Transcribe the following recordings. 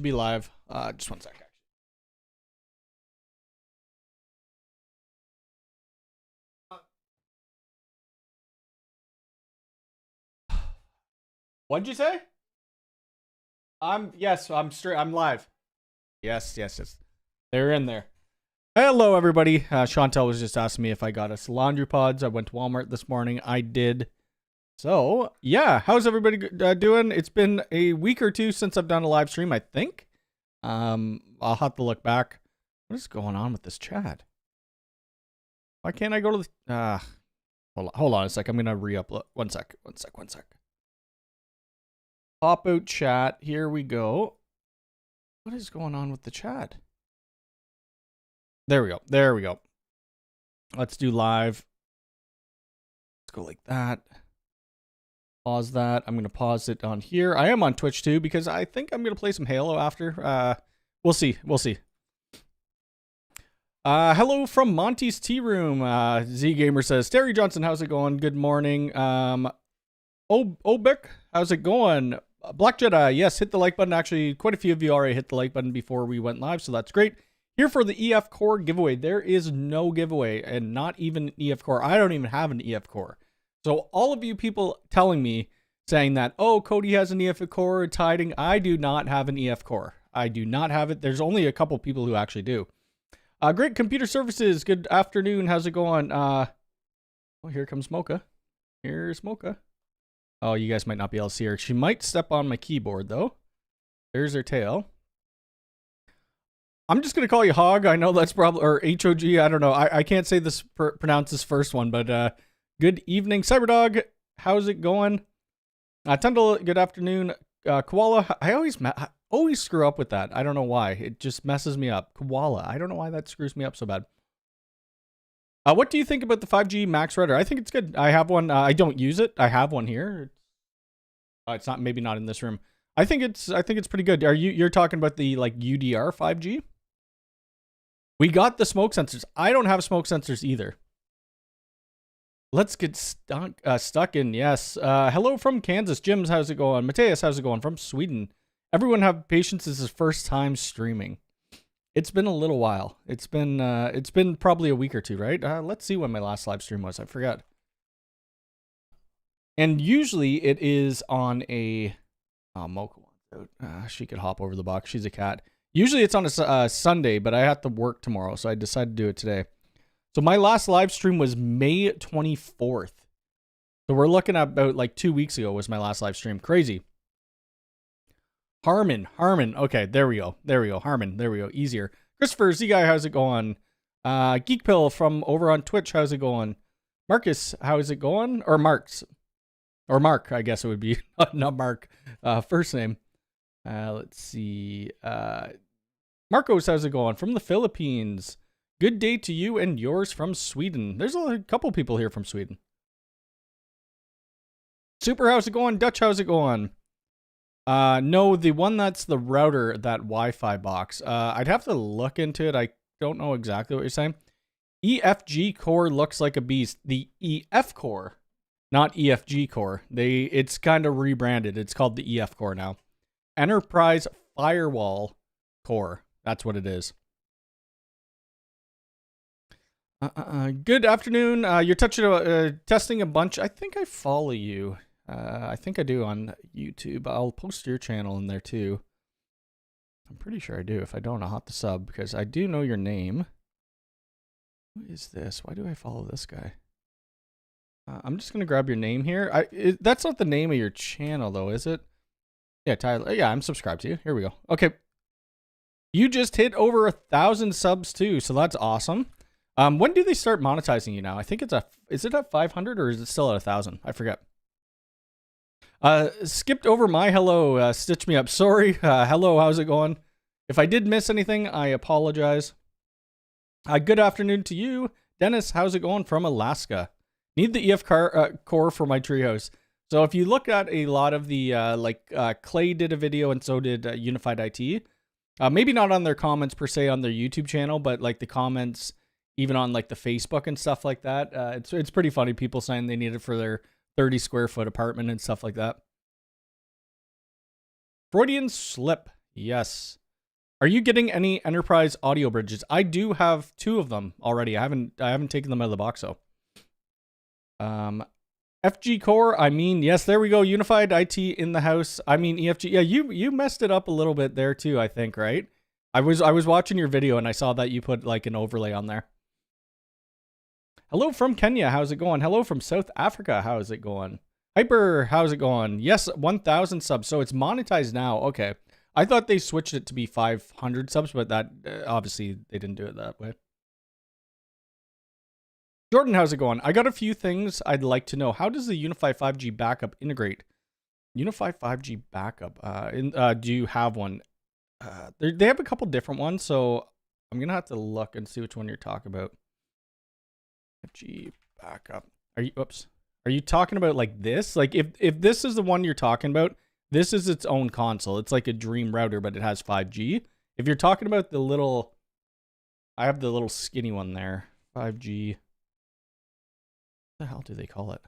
be live. Just one sec. What'd you say? Yes, I'm straight. I'm live. Yes. They're in there. Hello, everybody. Chantel was just asking me if I got us laundry pods. I went to Walmart this morning. I did. So, yeah. How's everybody doing? It's been a week or two since I've done a live stream, I think. I'll have to look back. What is going on with this chat? Why can't I go to the... Hold on a sec. I'm going to re-upload. One sec. Pop out chat. Here we go. What is going on with the chat? There we go. Let's do live. Let's go like that. Pause that. I'm going to pause it on here. I am on Twitch too because I think I'm going to play some Halo after. We'll see. Hello from Monty's Tea Room. Z Gamer says, Terry Johnson, how's it going? Good morning. Obik, how's it going? Black Jedi, yes, hit the like button. Actually, quite a few of you already hit the like button before we went live, so that's great. Here for the EF Core giveaway. There is no giveaway, and not even EF Core. I don't even have an EF Core. So all of you people telling me, saying that, oh, Cody has an EF Core, it's hiding. I do not have an EF Core. I do not have it. There's only a couple people who actually do. Great Computer Services, good afternoon. How's it going? Oh, here comes Mocha. Here's Mocha. Oh, you guys might not be able to see her. She might step on my keyboard, though. There's her tail. I'm just going to call you Hog. I know that's probably... Or HOG, I don't know. I can't say this... pronounce this first one, but... good evening, Cyberdog. How's it going? Tundle, good afternoon. Koala, I always screw up with that. I don't know why. It just messes me up. Koala. I don't know why that screws me up so bad. What do you think about the 5G Max Router? I think it's good. I have one. I don't use it. I have one here. It's not, maybe not in this room. I think it's pretty good. You're talking about the like UDR 5G? We got the smoke sensors. I don't have smoke sensors either. Let's get stuck in. Yes. Hello from Kansas. Jim's, how's it going? Mateus, how's it going? From Sweden. Everyone have patience. This is first time streaming. It's been a little while. It's been probably a week or two, right? Let's see when my last live stream was. I forgot. And usually it is on a Mocha wants out. She could hop over the box. She's a cat. Usually it's on a Sunday, but I have to work tomorrow, so I decided to do it today. So my last live stream was May 24th. So we're looking at about like 2 weeks ago was my last live stream. Crazy. Harmon. Okay, there we go. Harmon, there we go. Easier. Christopher, Z-Guy, how's it going? Geekpill from over on Twitch, how's it going? Marcus, how's it going? Or Marks. Or Mark, I guess it would be. Not Mark. First name. Let's see. Marcos, how's it going? From the Philippines. Good day to you and yours from Sweden. There's a couple people here from Sweden. Super, how's it going? Dutch, how's it going? No, the one that's the router, that Wi-Fi box. I'd have to look into it. I don't know exactly what you're saying. EFG core looks like a beast. The EF core, not EFG core. It's kind of rebranded. It's called the EF core now. Enterprise Firewall Core. That's what it is. Good afternoon. You're testing a bunch. I think I follow you. I think I do on YouTube. I'll post your channel in there too. I'm pretty sure I do. If I don't, I'll have to sub because I do know your name. Who is this? Why do I follow this guy? I'm just going to grab your name here. That's not the name of your channel though, is it? Yeah, Tyler. Yeah, I'm subscribed to you. Here we go. Okay. You just hit over 1,000 subs too, so that's awesome. When do they start monetizing you now? I think is it at 500 or is it still at 1,000? I forget. Skipped over my hello, stitch me up. Sorry. Hello, how's it going? If I did miss anything, I apologize. Good afternoon to you. Dennis, how's it going from Alaska? Need the EF core for my treehouse. So if you look at a lot of the, Clay did a video and so did Unified IT. Maybe not on their comments per se on their YouTube channel, but like the comments even on like the Facebook and stuff like that. It's pretty funny. People saying they need it for their 30 square foot apartment and stuff like that. Freudian slip. Yes. Are you getting any enterprise audio bridges? I do have 2 of them already. I haven't taken them out of the box though. FG Core, I mean, yes, there we go. Unified IT in the house. I mean, EFG. Yeah, you messed it up a little bit there too, I think, right? I was watching your video and I saw that you put like an overlay on there. Hello from Kenya. How's it going? Hello from South Africa. How's it going? Hyper, how's it going? Yes, 1,000 subs. So it's monetized now. Okay. I thought they switched it to be 500 subs, but that obviously they didn't do it that way. Jordan, how's it going? I got a few things I'd like to know. How does the unifi 5G backup integrate? unifi 5G backup. Do you have one? They have a couple different ones, so I'm gonna have to look and see which one you're talking about. 5G backup. Are you talking about like this? Like if this is the one you're talking about, this is its own console. It's like a Dream router, but it has 5G. If you're talking about the little, I have the little skinny one there. 5G. What the hell do they call it?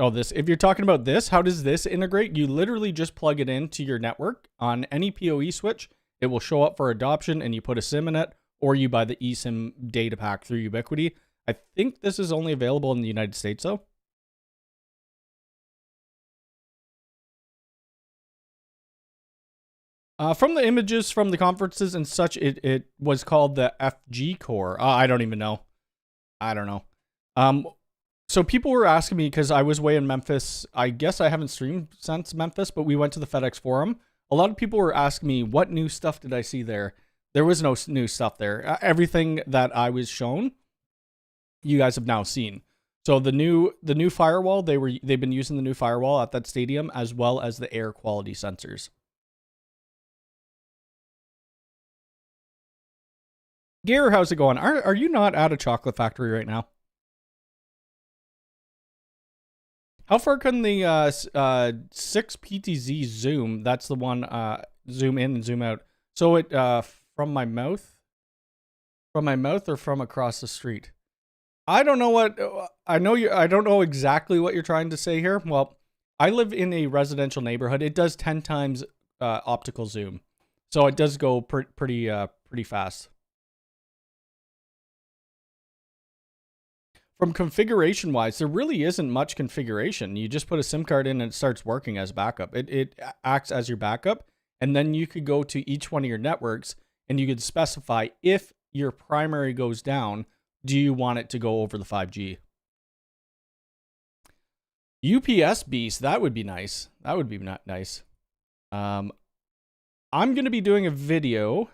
Oh, this. If you're talking about this, how does this integrate? You literally just plug it into your network on any PoE switch. It will show up for adoption, and you put a SIM in it, or you buy the eSIM data pack through Ubiquity. I think this is only available in the United States, though. From the images from the conferences and such, it was called the FG Core. I don't even know. I don't know. So people were asking me, because I was away in Memphis. I guess I haven't streamed since Memphis, but we went to the FedEx Forum. A lot of people were asking me, what new stuff did I see there? There was no new stuff there. Everything that I was shown, you guys have now seen. So the new firewall, they've been using the new firewall at that stadium, as well as the air quality sensors. Gare, how's it going? Are you not at a chocolate factory right now? How far can the 6 PTZ zoom? That's the one zoom in and zoom out. So it from my mouth or from across the street? I don't know what I don't know exactly what you're trying to say here. Well, I live in a residential neighborhood. It does 10 times optical zoom, so it does go pretty fast. From configuration wise, there really isn't much configuration. You just put a SIM card in and it starts working as backup. It acts as your backup, and then you could go to each one of your networks and you could specify, if your primary goes down, do you want it to go over the 5G? UPS beast, that would be nice. That would be nice. I'm going to be doing a video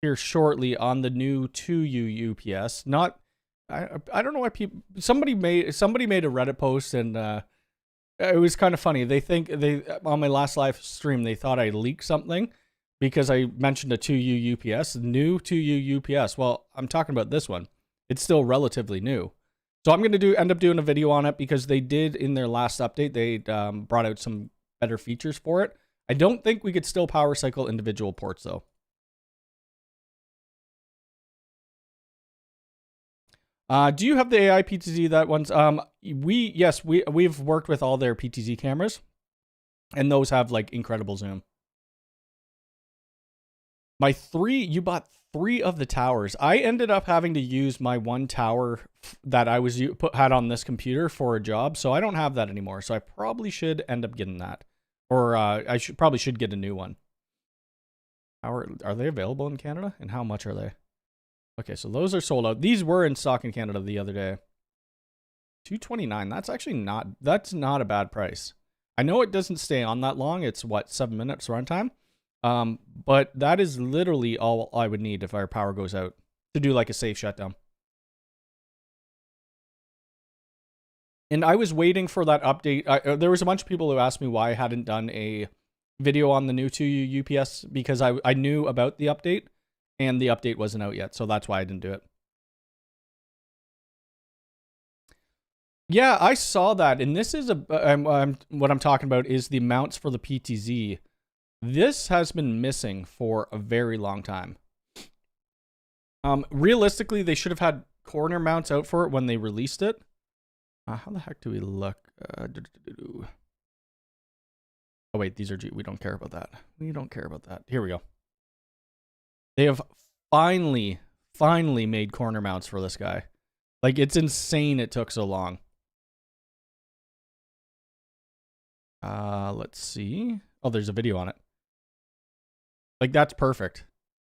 here shortly on the new 2U UPS. I don't know why somebody made a Reddit post, and it was kind of funny. On my last live stream, they thought I leaked something because I mentioned a 2U UPS, new 2U UPS. Well, I'm talking about this one. It's still relatively new. So I'm going to end up doing a video on it, because they did, in their last update, they brought out some better features for it. I don't think we could still power cycle individual ports though. Do you have the AI PTZ that one's we've worked with all their PTZ cameras, and those have like incredible zoom. You bought 3 of the towers. I ended up having to use my one tower that I had on this computer for a job, so I don't have that anymore. So I probably should end up getting that, or I probably should get a new one. Are they available in Canada, and how much are they? Okay, so those are sold out. These were in stock in Canada the other day. $229. That's actually not a bad price. I know it doesn't stay on that long. It's what, 7 minutes runtime. But that is literally all I would need if our power goes out to do like a safe shutdown. And I was waiting for that update. There was a bunch of people who asked me why I hadn't done a video on the new 2U UPS, because I knew about the update. And the update wasn't out yet, so that's why I didn't do it. Yeah, I saw that, and this is what I'm talking about is the mounts for the PTZ. This has been missing for a very long time. Realistically, they should have had corner mounts out for it when they released it. How the heck do we look? Oh wait, these are G. We don't care about that. We don't care about that. Here we go. They have finally made corner mounts for this guy. Like, it's insane it took so long. Let's see. Oh, there's a video on it. Like, that's perfect.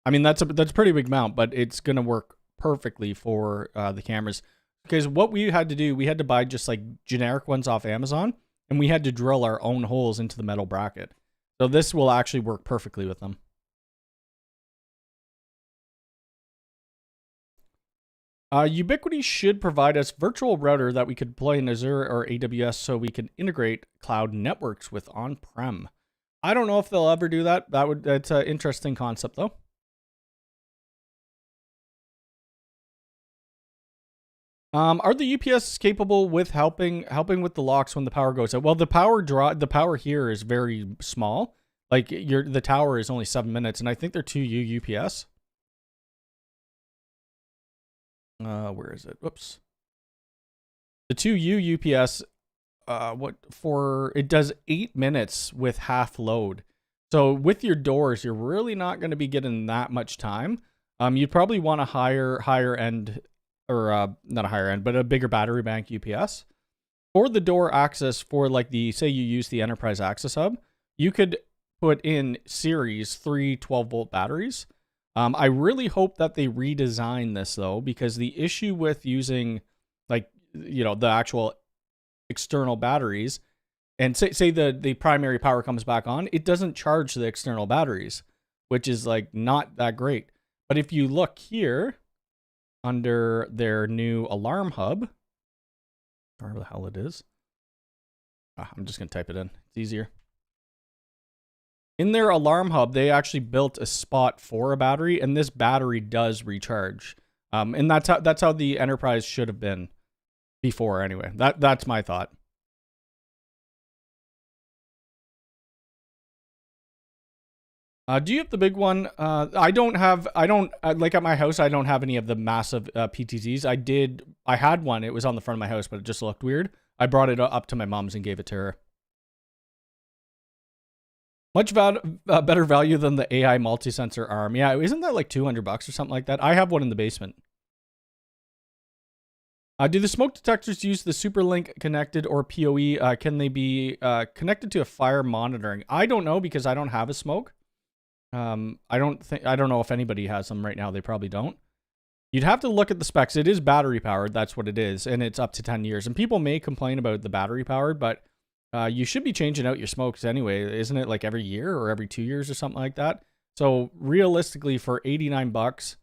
I mean, that's a pretty big mount, but it's gonna work perfectly for the cameras. Because what we had to do, we had to buy just like generic ones off Amazon, and we had to drill our own holes into the metal bracket. So this will actually work perfectly with them. Ubiquiti should provide us virtual router that we could deploy in Azure or AWS so we can integrate cloud networks with on-prem. I don't know if they'll ever do that. That's an interesting concept though. Are the UPS capable with helping with the locks when the power goes out? Well, the power here is very small. Like the tower is only 7 minutes, and I think they're 2U UPS. Where is it? Whoops. The 2U UPS, it does 8 minutes with half load. So with your doors, you're really not going to be getting that much time. You'd probably want a higher end, or not a higher end, but a bigger battery bank UPS. For the door access, for like say you use the enterprise access hub, you could put in series 3 12-volt batteries. I really hope that they redesign this though, because the issue with using like, the actual external batteries, and say the primary power comes back on, it doesn't charge the external batteries, which is like not that great. But if you look here under their new alarm hub, wherever the hell it is, I'm just gonna type it in, it's easier. In their alarm hub, they actually built a spot for a battery, and this battery does recharge. And that's how the enterprise should have been before anyway. That's my thought. Do you have the big one? I don't like at my house, I don't have any of the massive PTZs. I had one. It was on the front of my house, but it just looked weird. I brought it up to my mom's and gave it to her. Much better value than the AI multi-sensor arm. Yeah, isn't that like $200 or something like that? I have one in the basement. Do the smoke detectors use the SuperLink connected or PoE? Can they be connected to a fire monitoring? I don't know, because I don't have a smoke. I don't know if anybody has them right now. They probably don't. You'd have to look at the specs. It is battery powered. That's what it is. And it's up to 10 years. And people may complain about the battery powered, but you should be changing out your smokes anyway. Isn't it like every year or every 2 years or something like that? So realistically, for $89,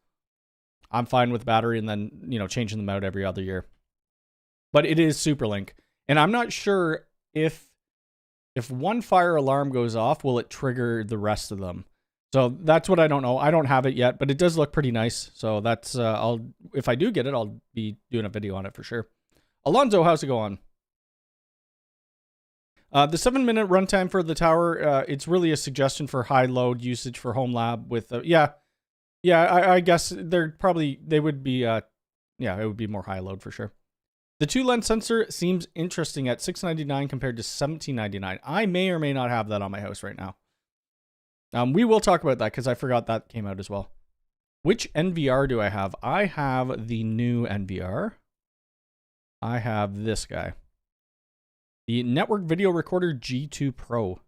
I'm fine with battery, and then, changing them out every other year. But it is SuperLink. And I'm not sure if one fire alarm goes off, will it trigger the rest of them? So that's what I don't know. I don't have it yet, but it does look pretty nice. So that's, if I do get it, I'll be doing a video on it for sure. Alonzo, how's it going? The 7-minute runtime for the tower, it's really a suggestion for high load usage for home lab with, I guess they would be, it would be more high load for sure. The 2-lens sensor seems interesting at $699 compared to $1799. I may or may not have that on my house right now. We will talk about that because I forgot that came out as well. Which NVR do I have? I have the new NVR. I have this guy. The Network Video Recorder G2 Pro.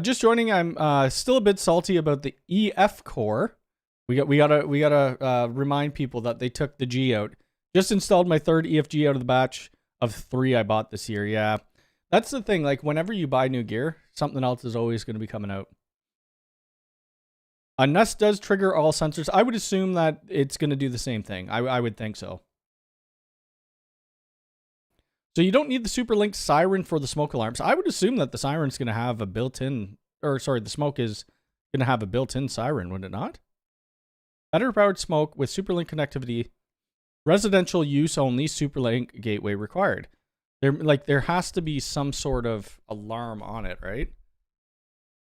Just joining, I'm still a bit salty about the EF core. We gotta remind people that they took the G out. Just installed my 3rd EFG out of the batch of 3 I bought this year. Yeah, that's the thing. Like, whenever you buy new gear, something else is always going to be coming out. Nest does trigger all sensors. I would assume that it's going to do the same thing. I would think so. So you don't need the SuperLink siren for the smoke alarms. I would assume that the siren's going to have a built-in, the smoke is going to have a built-in siren, would it not? Better powered smoke with SuperLink connectivity. Residential use only, SuperLink gateway required. There has to be some sort of alarm on it, right?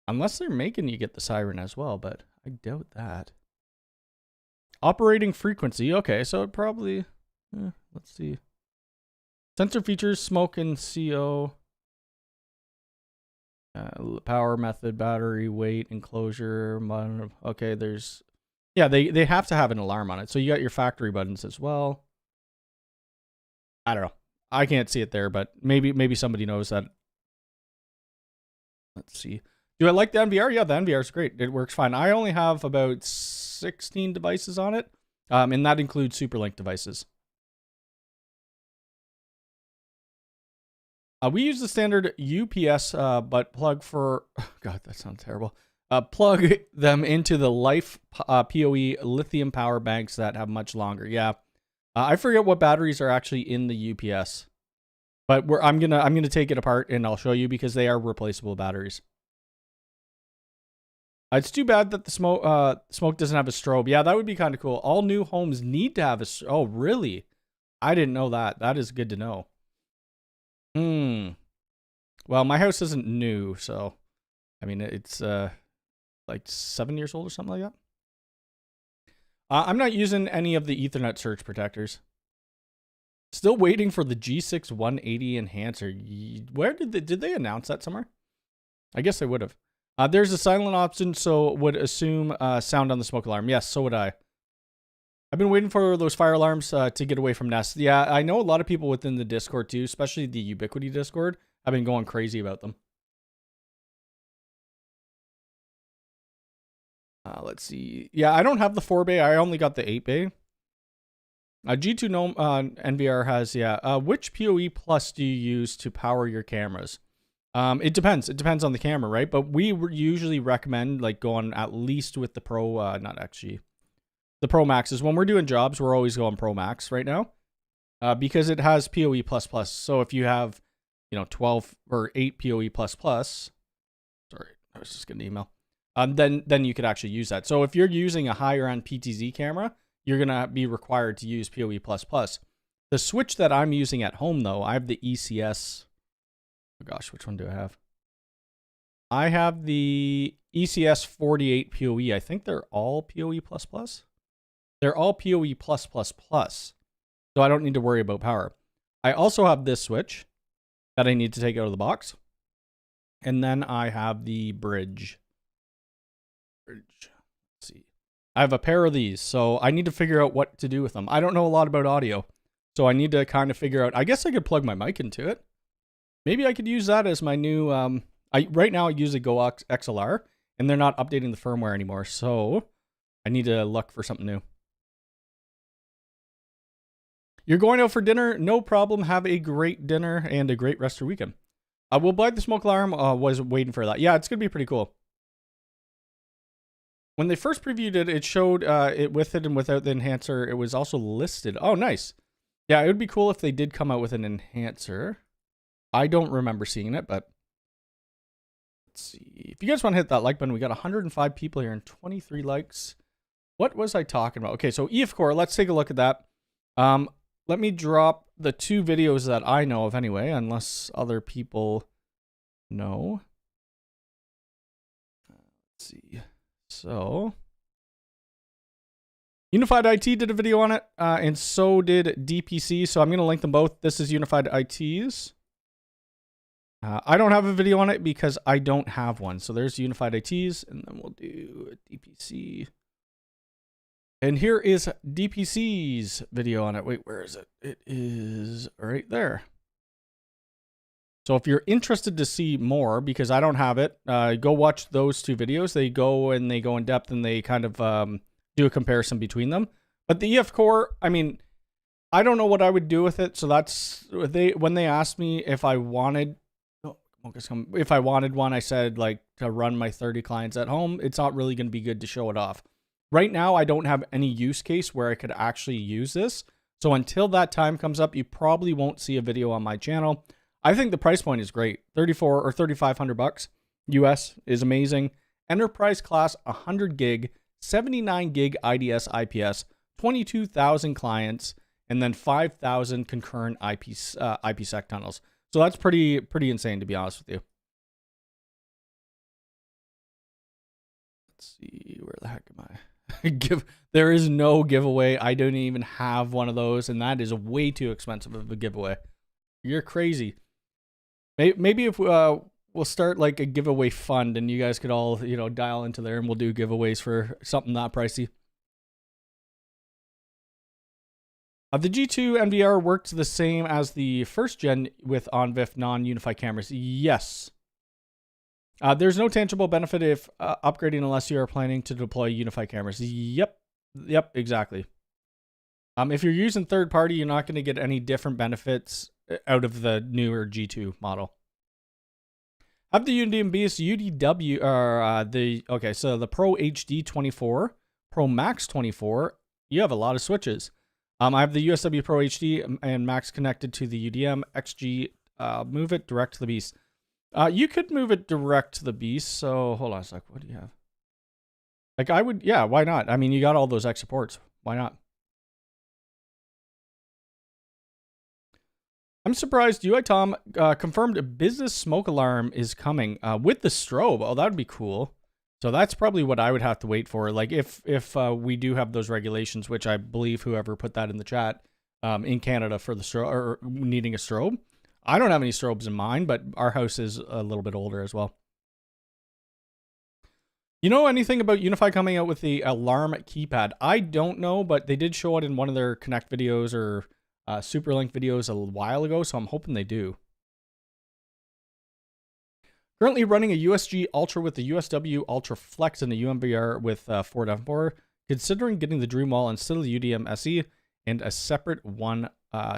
Unless they're making you get the siren as well, but I doubt that. Operating frequency. Okay, so it probably, let's see. Sensor features, smoke and CO. Power method, battery, weight, enclosure. Okay, there's... Yeah, they have to have an alarm on it. So you got your factory buttons as well. I don't know. I can't see it there, but maybe somebody knows that. Let's see. Do I like the NVR? Yeah, the NVR is great. It works fine. I only have about 16 devices on it, and that includes Superlink devices. We use the standard UPS butt plug for... Oh, God, that sounds terrible. Plug them into the Life PoE lithium power banks that have much longer. Yeah. I forget what batteries are actually in the UPS. But I'm gonna take it apart and I'll show you because they are replaceable batteries. It's too bad that the smoke doesn't have a strobe. Yeah, that would be kind of cool. All new homes need to have a... Oh, really? I didn't know that. That is good to know. Well, my house isn't new, so I mean it's like 7 years old or something like that. I'm not using any of the Ethernet surge protectors. Still waiting for the G6 180 enhancer. Where did they announce that somewhere? I guess they would have. There's a silent option, so would assume sound on the smoke alarm. Yes, so would I. I've been waiting for those fire alarms to get away from Nest. Yeah, I know a lot of people within the Discord too, especially the Ubiquity Discord. I've been going crazy about them. Let's see. Yeah, I don't have the 4-bay. I only got the 8-bay. G2 Gnome NVR has, yeah. Which PoE Plus do you use to power your cameras? It depends. It depends on the camera, right? But we usually recommend like going at least with the Pro, not actually. The Pro Maxes. When we're doing jobs, we're always going Pro Max right now. Because it has PoE++. So if you have, 12 or 8 PoE++, sorry, I was just getting an email. Then you could actually use that. So if you're using a higher end PTZ camera, you're gonna be required to use PoE++. The switch that I'm using at home though, I have the ECS. Oh gosh, which one do I have? I have the ECS 48 PoE. I think they're all PoE++. They're all PoE+++. So I don't need to worry about power. I also have this switch that I need to take out of the box. And then I have the bridge. Let's see. I have a pair of these, so I need to figure out what to do with them. I don't know a lot about audio, so I need to kind of figure out. I guess I could plug my mic into it. Maybe I could use that as my new... right now I use a Go XLR, and they're not updating the firmware anymore, so I need to look for something new. You're going out for dinner? No problem. Have a great dinner and a great rest of your weekend. We'll buy the smoke alarm. Was waiting for that. Yeah, it's going to be pretty cool. When they first previewed it, it showed it with it and without the enhancer. It was also listed. Oh, nice. Yeah, it would be cool if they did come out with an enhancer. I don't remember seeing it, but let's see. If you guys want to hit that like button, we got 105 people here and 23 likes. What was I talking about? Okay, so EF Core, let's take a look at that. Let me drop the 2 videos that I know of anyway, unless other people know. Let's see. So, Unified IT did a video on it, and so did DPC. So I'm going to link them both. This is Unified IT's. I don't have a video on it because I don't have one. So there's Unified IT's, and then we'll do DPC. And here is DPC's video on it. Wait, where is it? It is right there. So if you're interested to see more, because I don't have it, go watch those 2 videos. They go in depth and they kind of do a comparison between them. But the EF Core, I mean, I don't know what I would do with it. So that's when they asked me if I wanted one, I said like to run my 30 clients at home. It's not really going to be good to show it off. Right now, I don't have any use case where I could actually use this. So until that time comes up, you probably won't see a video on my channel. I think the price point is great. 34 or 3,500 bucks US is amazing. Enterprise class 100 gig, 79 gig IDS IPS, 22,000 clients, and then 5,000 concurrent IPsec tunnels. So that's pretty insane, to be honest with you. Let's see, where the heck am I? There is no giveaway. I don't even have one of those, and that is way too expensive of a giveaway. You're crazy. Maybe if we'll start like a giveaway fund, and you guys could all, you know, dial into there, and we'll do giveaways for something not pricey. The G2 NVR works the same as the first gen with on-VIF non-unifi cameras. Yes. There's no tangible benefit if upgrading unless you are planning to deploy unifi cameras. Yep, exactly. If you're using third party, you're not going to get any different benefits out of the newer G2 model. Have the UDM Beast UDW or so the Pro HD 24, Pro Max 24. You have a lot of switches. I have the USW Pro HD and Max connected to the UDM XG. Move it direct to the Beast. You could move it direct to the Beast. So hold on a sec. What do you have? Like I would, yeah. Why not? I mean, you got all those extra ports. Why not? I'm surprised UI Tom confirmed a business smoke alarm is coming with the strobe. Oh, that would be cool. So that's probably what I would have to wait for. Like if we do have those regulations, which I believe whoever put that in the chat in Canada for the strobe or needing a strobe. I don't have any strobes in mine, but our house is a little bit older as well. You know anything about unifi coming out with the alarm keypad? I don't know, but they did show it in one of their Connect videos or Superlink videos a while ago, so I'm hoping they do. Currently running a USG Ultra with the USW Ultra Flex and a UMVR with 4.4. Considering getting the Dreamwall instead of the UDM SE and a separate one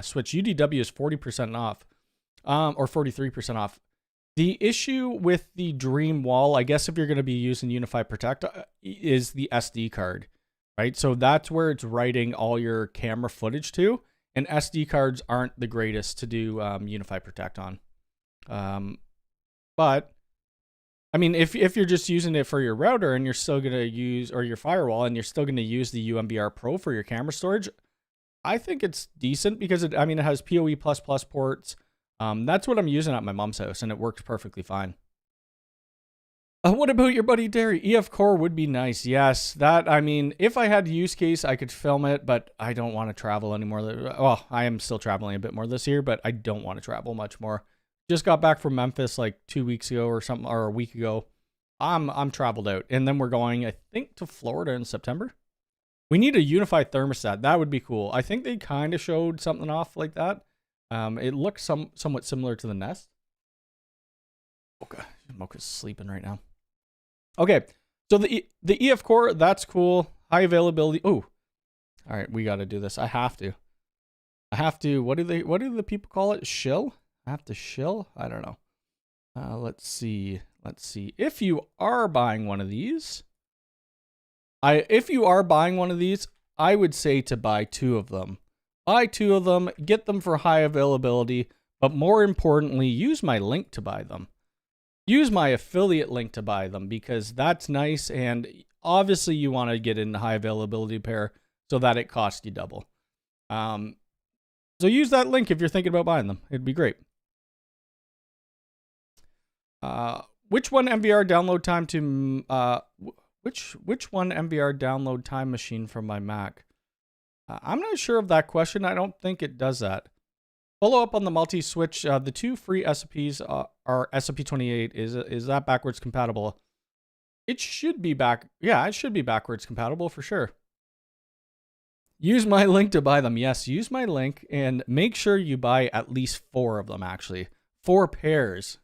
switch. UDW is 40% off, or 43% off. The issue with the Dreamwall, I guess if you're going to be using UniFi Protect, is the SD card, right? So that's where it's writing all your camera footage to. And SD cards aren't the greatest to do UniFi Protect on. But, I mean, if you're just using it for your router and you're still going to use, or your firewall, and you're still going to use the UMVR Pro for your camera storage, I think it's decent because, it has PoE++ ports. That's what I'm using at my mom's house, and it works perfectly fine. What about your buddy Derry? EF Core would be nice. Yes, that, I mean, if I had use case, I could film it, but I don't want to travel anymore. Well, I am still traveling a bit more this year, but I don't want to travel much more. Just got back from Memphis like 2 weeks ago or something, or a week ago. I'm traveled out, and then we're going, I think, to Florida in September. We need a unified thermostat. That would be cool. I think they kind of showed something off like that. It looks somewhat similar to the Nest. Okay, Mocha's sleeping right now. Okay, so the EF Core, that's cool. High availability. Oh, all right, we got to do this. I have to. What do the people call it? Shill? I have to shill? I don't know. Let's see. If you are buying one of these, I would say to buy 2 of them. Buy 2 of them, get them for high availability, but more importantly, use my link to buy them. Use my affiliate link to buy them because that's nice, and obviously you want to get in the high availability pair so that it costs you double. So use that link if you're thinking about buying them. It'd be great. Which one MVR download time to which one MVR download time machine from my Mac? I'm not sure of that question. I don't think it does that. Follow up on the multi-switch. The 2 free SOPs are SOP28. Is that backwards compatible? It should be it should be backwards compatible for sure. Use my link to buy them. Yes, use my link and make sure you buy at least 4 of them, actually. 4 pairs.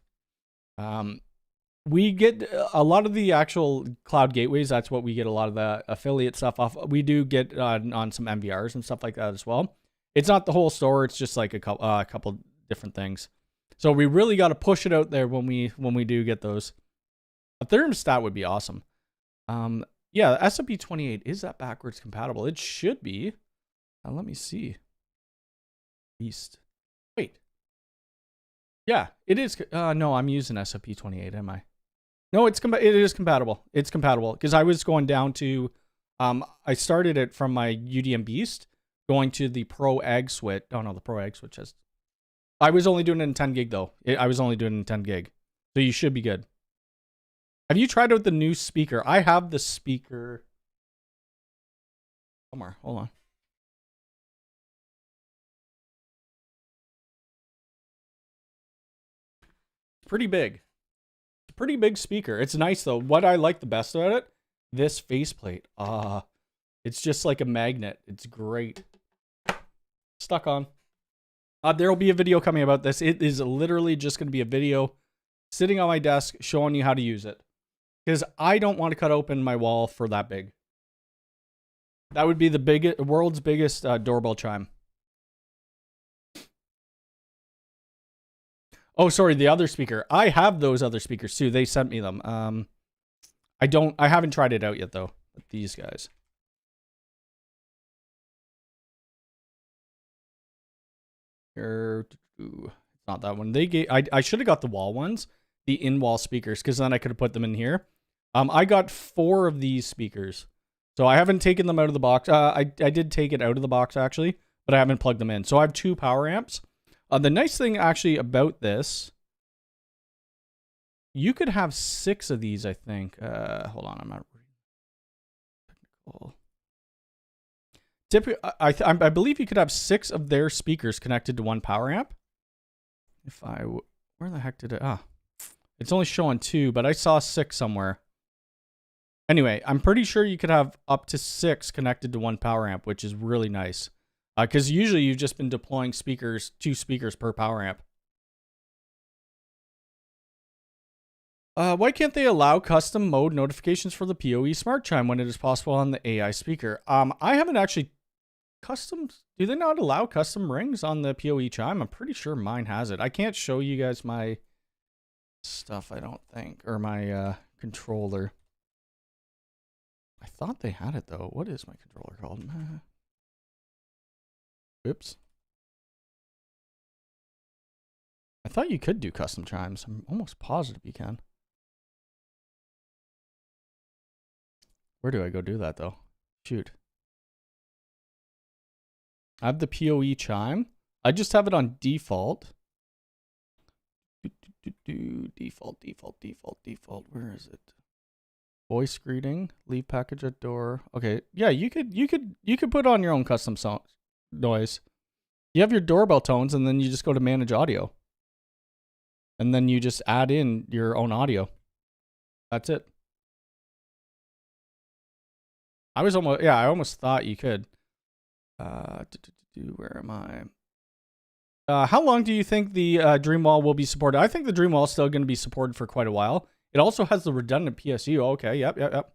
We get a lot of the actual cloud gateways. That's what we get a lot of the affiliate stuff off. We do get on some MVRs and stuff like that as well. It's not the whole store. It's just like a couple different things. So we really got to push it out there when we do get those. A thermostat would be awesome. Yeah, SOP28, is that backwards compatible? It should be. Let me see. Beast. Wait. Yeah, it is. No, I'm using SOP28, am I? No, it is compatible. It's compatible because I was going down to, I started it from my UDM Beast, going to the Pro Egg switch. Oh no, the Pro Egg switch has. I was only doing it in 10 gig though. I was only doing it in 10 gig, so you should be good. Have you tried out the new speaker? I have the speaker somewhere. Hold on. pretty big. It's a pretty big speaker. It's nice though. What I like the best about it, this faceplate. It's just like a magnet. It's great. Stuck on. There will be a video coming about this. It is literally just going to be a video sitting on my desk showing you how to use it. Because I don't want to cut open my wall for that big. That would be the world's biggest doorbell chime. Oh, sorry, the other speaker. I have those other speakers too. They sent me them. I haven't tried it out yet though. With these guys. It's not that one. They gave. I should have got the wall ones, the in-wall speakers, because then I could have put them in here. I got 4 of these speakers, so I haven't taken them out of the box. I did take it out of the box actually, but I haven't plugged them in. So I have 2 power amps. The nice thing actually about this, you could have 6 of these. I think. Hold on, I'm not technical. Typically, I believe you could have 6 of their speakers connected to one power amp. Where the heck did it? It's only showing 2, but I saw 6 somewhere. Anyway, I'm pretty sure you could have up to 6 connected to one power amp, which is really nice. Because usually you've just been deploying 2 speakers per power amp. Why can't they allow custom mode notifications for the PoE Smart Chime when it is possible on the AI speaker? I haven't actually do they not allow custom rings on the PoE Chime? I'm pretty sure mine has it. I can't show you guys my stuff, I don't think, or my controller. I thought they had it though. What is my controller called? Oops. I thought you could do custom chimes. I'm almost positive you can. Where do I go do that though? Shoot. I have the PoE chime. I just have it on default. Default. Where is it? Voice greeting, leave package at door. Okay, yeah, you could put on your own custom sound noise. You have your doorbell tones, and then you just go to manage audio, and then you just add in your own audio. That's it. I almost thought you could. Where am I? How long do you think the Dreamwall will be supported? I think the Dreamwall is still going to be supported for quite a while. It also has the redundant PSU. Okay, yep.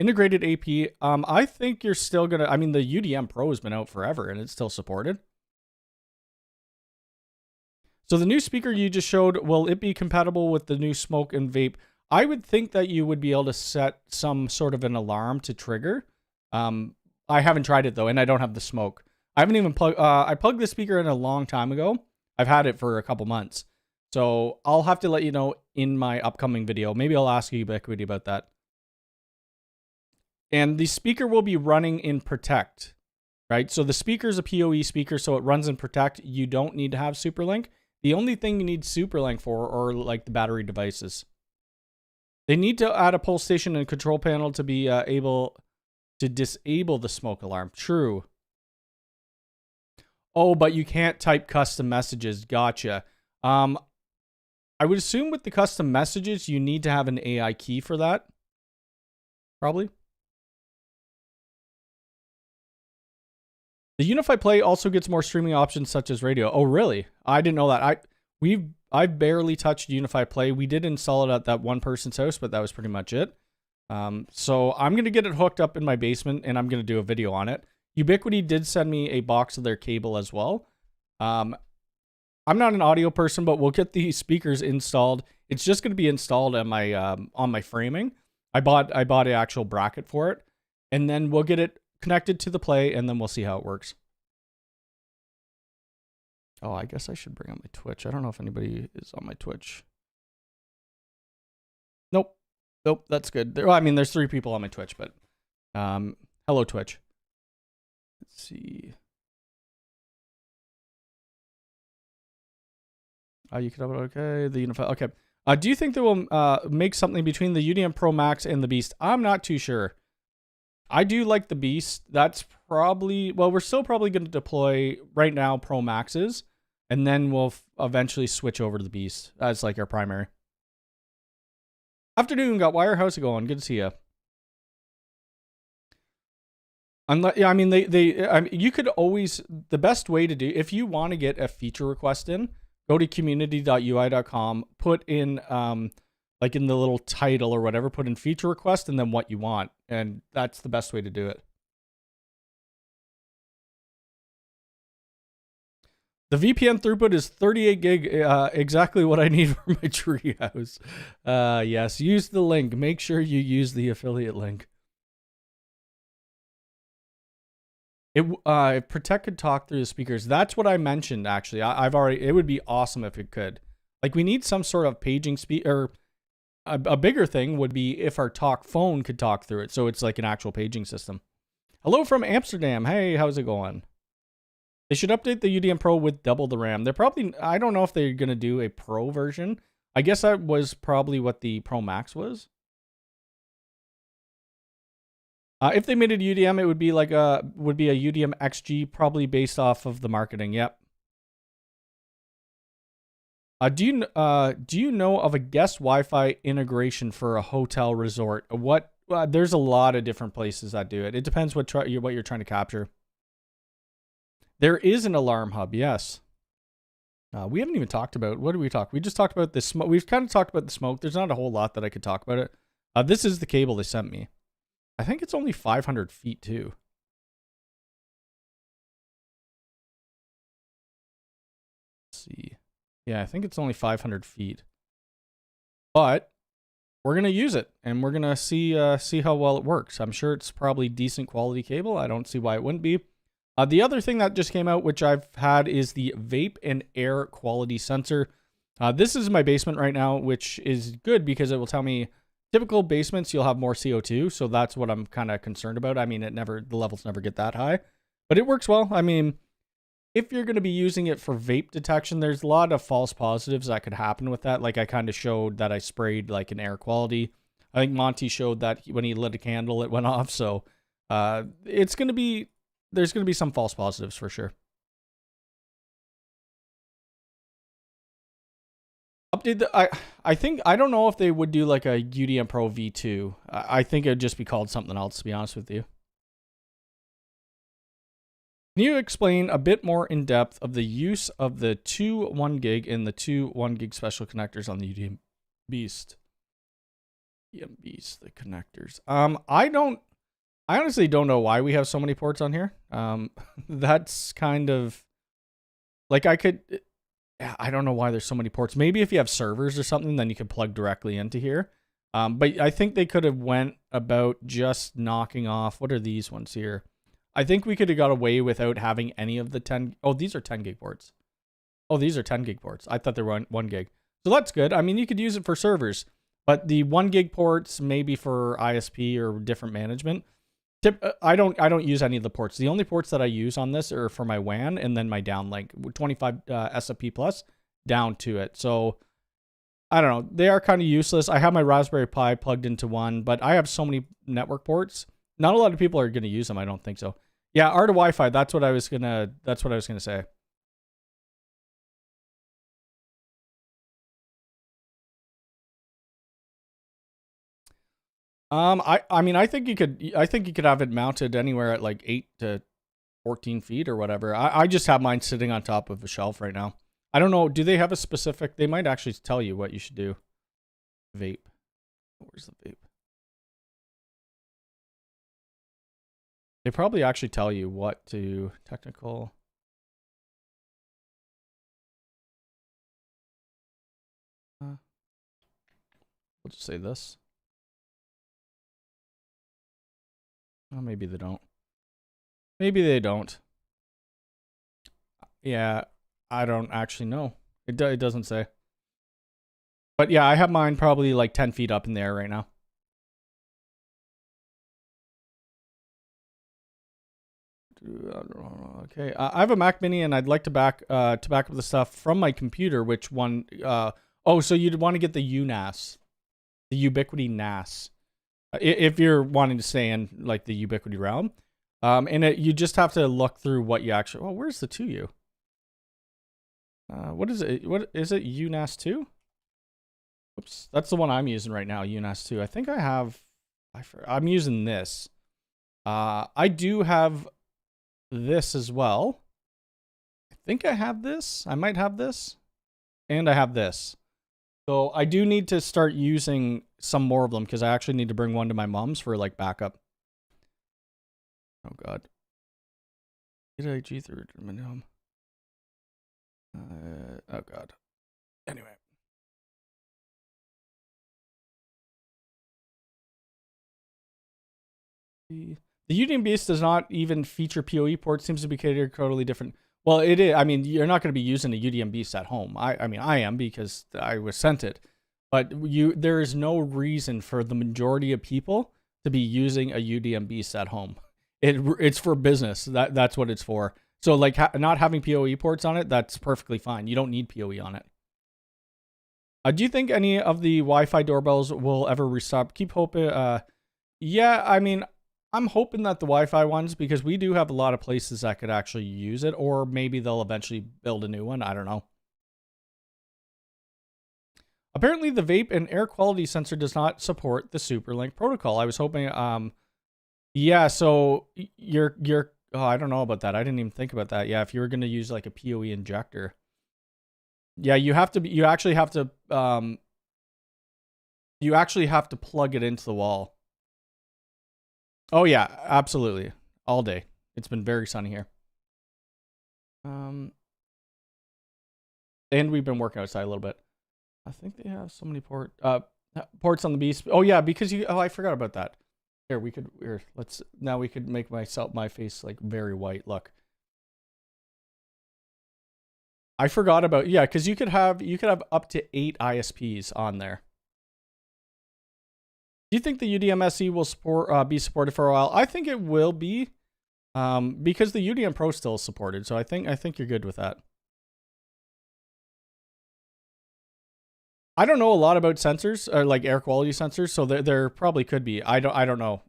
Integrated AP. I think you're still going to... I mean, the UDM Pro has been out forever, and it's still supported. So the new speaker you just showed, will it be compatible with the new smoke and vape? I would think that you would be able to set some sort of an alarm to trigger. I haven't tried it, though, and I don't have the smoke. I haven't even plugged... I plugged the speaker in a long time ago. I've had it for a couple months. So I'll have to let you know in my upcoming video. Maybe I'll ask Ubiquiti about that. And the speaker will be running in Protect, right? So the speaker is a PoE speaker, so it runs in Protect. You don't need to have SuperLink. The only thing you need SuperLink for are like the battery devices. They need to add a pulse station and control panel to be able to disable the smoke alarm. True. Oh, but you can't type custom messages. Gotcha. I would assume with the custom messages, you need to have an AI key for that. Probably. The Unify Play also gets more streaming options such as radio. Oh, really? I didn't know that. I've barely touched Unify Play. We did install it at that one person's house, but that was pretty much it. So I'm going to get it hooked up in my basement, and I'm going to do a video on it. Ubiquiti did send me a box of their cable as well. I'm not an audio person, but we'll get the speakers installed. It's just going to be installed on my framing. I bought an actual bracket for it, and then we'll get it connected to the Play, and then we'll see how it works. Oh, I guess I should bring up my Twitch. I don't know if anybody is on my Twitch. Nope, that's good. Well, I mean, there's 3 people on my Twitch, but hello, Twitch. Let's see. You could have it. Okay, the Unify. Okay. Do you think they will make something between the UDM Pro Max and the Beast? I'm not too sure. I do like the Beast. That's probably... Well, we're still probably going to deploy, right now, Pro Maxes. and then we'll eventually switch over to the Beast as like our primary. Afternoon, got wire. How's it going? Good to see you. Yeah, I mean, you could always, the best way to do, if you want to get a feature request in, go to community.ui.com, put in, like in the little title or whatever, put in feature request and then what you want. And that's the best way to do it. The VPN throughput is 38 gig, exactly what I need for my treehouse. Yes, use the link. Make sure you use the affiliate link. If Protect could talk through the speakers, that's what I mentioned, actually. It would be awesome if it could. Like, we need some sort of paging speed, or a bigger thing would be if our talk phone could talk through it, so it's like an actual paging system. Hello from Amsterdam. Hey, how's it going? They should update the UDM Pro with double the RAM. They're probably, I don't know if they're going to do a Pro version. I guess that was probably what the Pro Max was. If they made it UDM, it would be like a UDM XG, probably based off of the marketing. Yep. Do you know of a guest Wi-Fi integration for a hotel resort? There's a lot of different places that do it. It depends what you're trying to capture. There is an alarm hub, yes. We haven't even talked about, what did we talk? We just talked about the smoke. We've kind of talked about the smoke. There's not a whole lot that I could talk about it. This is the cable they sent me. I think it's only 500 feet too. Let's see. Yeah, I think it's only 500 feet. But we're going to use it and we're going to see how well it works. I'm sure it's probably decent quality cable. I don't see why it wouldn't be. The other thing that just came out, which I've had, is the vape and air quality sensor. This is my basement right now, which is good because it will tell me typical basements, you'll have more CO2. So that's what I'm kind of concerned about. I mean, the levels never get that high, but it works well. I mean, if you're going to be using it for vape detection, there's a lot of false positives that could happen with that. Like I kind of showed that I sprayed like an air quality. I think Monty showed that when he lit a candle, it went off. So there's going to be some false positives for sure. Update I don't know if they would do like a UDM Pro V2. I think it'd just be called something else, to be honest with you. Can you explain a bit more in depth of the use of the two 1 gig and the two 1 gig special connectors on the UDM Beast? UDM Beast, the connectors. I honestly don't know why we have so many ports on here. That's kind of like I don't know why there's so many ports. Maybe if you have servers or something, then you could plug directly into here. But I think they could have went about just knocking off, what are these ones here? I think we could have got away without having any of the 10. Oh, these are 10 gig ports. Oh, these are 10 gig ports. I thought they were 1 gig. So that's good. I mean, you could use it for servers, but the 1 gig ports maybe for ISP or different management. I don't use any of the ports. The only ports that I use on this are for my WAN and then my downlink, 25 SFP plus down to it. So I don't know. They are kind of useless. I have my Raspberry Pi plugged into one, but I have so many network ports. Not a lot of people are going to use them. I don't think so. Yeah, ARTA Wi-Fi. That's what I was gonna say. I mean, I think you could have it mounted anywhere at like 8 to 14 feet or whatever. I just have mine sitting on top of a shelf right now. I don't know. Do they have a specific? They might actually tell you what you should do. Vape. Where's the vape? They probably actually tell you what to technical. We'll just say this. Oh, maybe they don't. Maybe they don't. Yeah, I don't actually know. It doesn't say. But yeah, I have mine probably like 10 feet up in the air right now. Okay, I have a Mac Mini and I'd like to back up the stuff from my computer. Which one? Oh, so you'd want to get the UNAS, the Ubiquiti NAS, if you're wanting to stay in like the Ubiquiti realm. And you just have to look through what you actually. Oh, where's the 2U? What is it? What is it? UNAS 2? Oops, that's the one I'm using right now, UNAS 2. I think I have. I'm using this. I do have this as well. I think I have this. I might have this. And I have this. So I do need to start using some more of them because I actually need to bring one to my mom's for like backup. Oh god. G through minimum. Oh god. Anyway. The UDMBase does not even feature PoE port. Seems to be catered totally different. Well, it is. I mean, you're not going to be using a UDMBase at home. I mean, I am because I was sent it. But there is no reason for the majority of people to be using a UDMBase at home. It's for business. That's what it's for. So like not having PoE ports on it, that's perfectly fine. You don't need PoE on it. Do you think any of the Wi-Fi doorbells will ever restart? Keep hoping. Yeah, I mean, I'm hoping that the Wi-Fi ones, because we do have a lot of places that could actually use it, or maybe they'll eventually build a new one. I don't know. Apparently, the vape and air quality sensor does not support the SuperLink protocol. I was hoping, yeah. So you're. Oh, I don't know about that. I didn't even think about that. Yeah, if you were going to use like a PoE injector, yeah, you actually have to plug it into the wall. Oh yeah, absolutely. All day. It's been very sunny here. And we've been working outside a little bit. I think they have so many ports on the Beast. Oh yeah, because I forgot about that. Here, we could make my face like very white. Look. I forgot about, yeah, because you could have up to 8 ISPs on there. Do you think the UDMSE will be supported for a while? I think it will be, because the UDM Pro still is supported. So I think you're good with that. I don't know a lot about sensors, or like air quality sensors, so there probably could be. I don't know.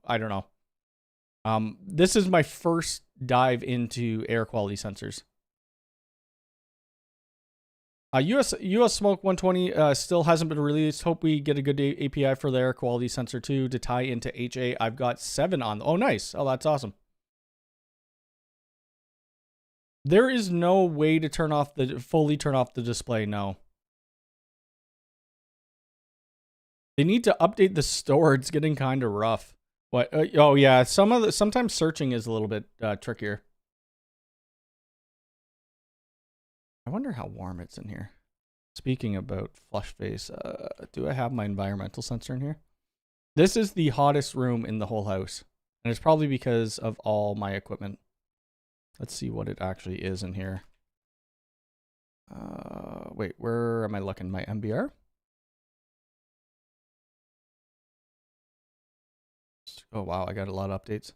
This is my first dive into air quality sensors. US Smoke 120 still hasn't been released. Hope we get a good API for the air quality sensor too to tie into HA. I've got 7 on. Oh, nice. Oh, that's awesome. There is no way to fully turn off the display. No. They need to update the store. It's getting kind of rough. What? Oh yeah. Sometimes searching is a little bit trickier. I wonder how warm it's in here. Speaking about flush face, do I have my environmental sensor in here? This is the hottest room in the whole house. And it's probably because of all my equipment. Let's see what it actually is in here. Wait, where am I looking? My MBR? Oh wow, I got a lot of updates.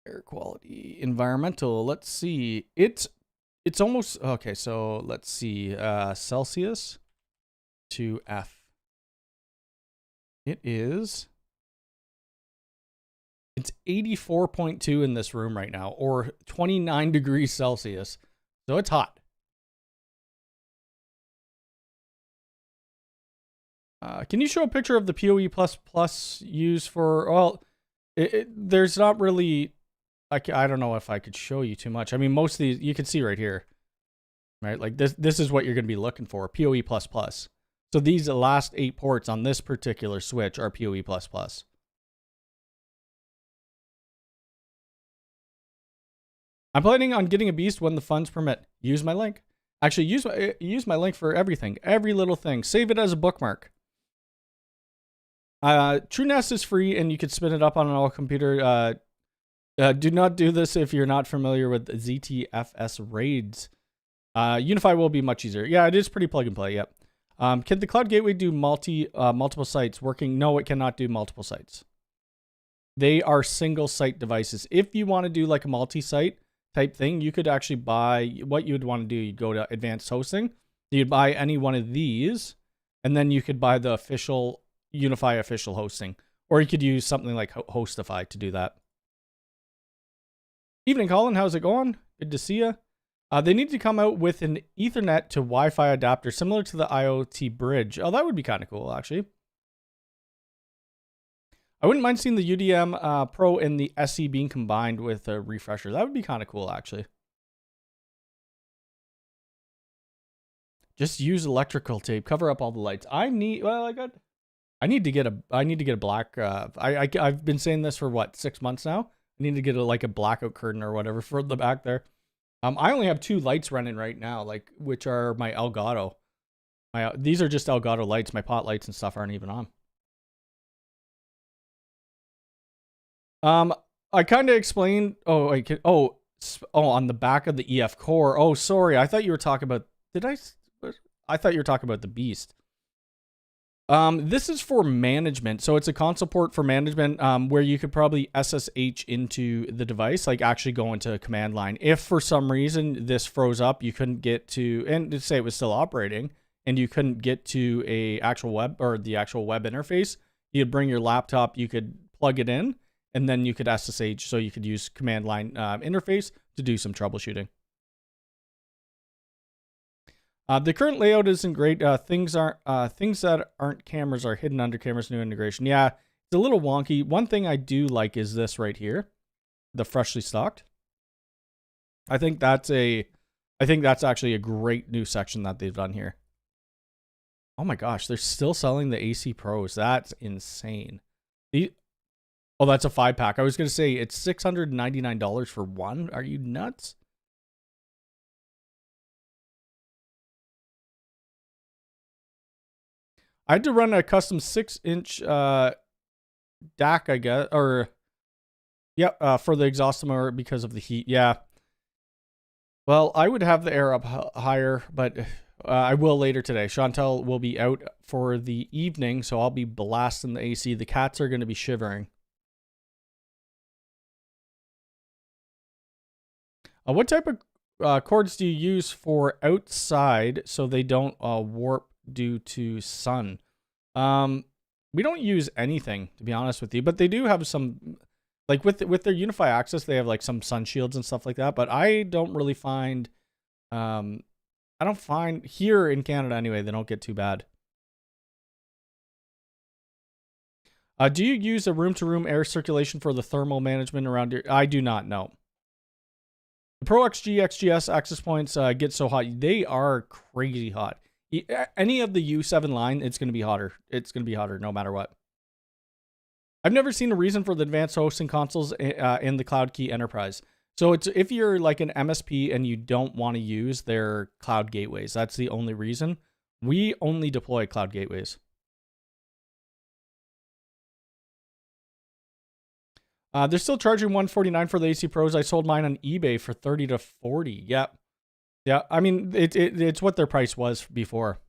Air quality, environmental. Let's see. It's almost okay. So let's see. Celsius to F. It's 84.2 in this room right now, or 29 degrees Celsius. So it's hot. Can you show a picture of the PoE++ used for, well, there's not really, I don't know if I could show you too much. I mean, most of these, you can see right here, right? Like this is what you're going to be looking for, PoE++. So these last 8 ports on this particular switch are PoE++. I'm planning on getting a Beast when the funds permit. Use my link. Actually, use my link for everything, every little thing. Save it as a bookmark. TrueNAS is free, and you can spin it up on an old computer. Do not do this if you're not familiar with ZTFS raids. Unifi will be much easier. Yeah, it is pretty plug and play. Yep. Can the Cloud Gateway do multiple sites working? No, it cannot do multiple sites. They are single site devices. If you want to do like a multi-site type thing, you could actually buy, what you would want to do, you'd go to advanced hosting, you'd buy any one of these, and then you could buy the official Unifi official hosting, or you could use something like Hostify to do that. Evening, Colin. How's it going? Good to see you. They need to come out with an Ethernet to Wi-Fi adapter similar to the IoT bridge. Oh, that would be kind of cool, actually. I wouldn't mind seeing the UDM Pro and the SE being combined with a refresher. That would be kind of cool, actually. Just use electrical tape, cover up all the lights. I need to get a black. I've been saying this for what, 6 months now. I need to get a blackout curtain or whatever for the back there. I only have 2 lights running right now, which are my Elgato. These are just Elgato lights. My pot lights and stuff aren't even on. I kind of explained. On the back of the EF core. Oh, sorry. I thought you were talking about. I thought you were talking about the Beast. This is for management. So it's a console port for management, where you could probably SSH into the device, like actually go into a command line. If for some reason this froze up, you couldn't get to, and to say it was still operating, and you couldn't get to the actual web interface, you'd bring your laptop, you could plug it in, and then you could SSH, so you could use command line interface to do some troubleshooting. The current layout isn't great. Things that aren't cameras are hidden under cameras. New integration. Yeah, it's a little wonky. One thing I do like is this right here, the freshly stocked. I think that's actually a great new section that they've done here. Oh my gosh, they're still selling the AC Pros. That's insane. Oh, that's a 5-pack. I was gonna say it's $699 for one. Are you nuts? I had to run a custom 6-inch DAC, I guess, or for the exhaust motor because of the heat. Yeah. Well, I would have the air up higher, but I will later today. Chantel will be out for the evening, so I'll be blasting the AC. The cats are going to be shivering. What type of cords do you use for outside so they don't warp due to sun? We don't use anything, to be honest with you, but they do have some, like with their UniFi access, they have like some sun shields and stuff like that, but I don't really find, I don't find here in Canada anyway, they don't get too bad. Do you use a room-to-room air circulation for the thermal management around your, I do not know. The Pro XG, XGS access points get so hot. They are crazy hot. Any of the U7 line, it's going to be hotter. It's going to be hotter no matter what. I've never seen a reason for the advanced hosting consoles in the CloudKey Enterprise. So it's if you're like an MSP and you don't want to use their cloud gateways, that's the only reason. We only deploy cloud gateways. They're still charging $149 for the AC Pros. I sold mine on eBay for $30 to $40. Yep. Yeah, I mean, it's what their price was before.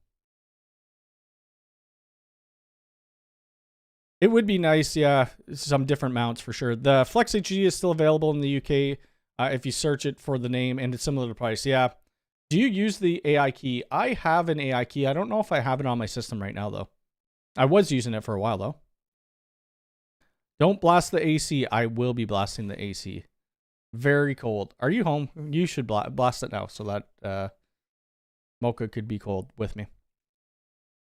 It would be nice, yeah, some different mounts for sure. The Flex HD is still available in the UK if you search it for the name, and it's similar to price. Yeah. Do you use the AI key? I have an AI key. I don't know if I have it on my system right now, though. I was using it for a while, though. Don't blast the AC. I will be blasting the AC. Very cold. Are you home? You should blast it now so that Mocha could be cold with me.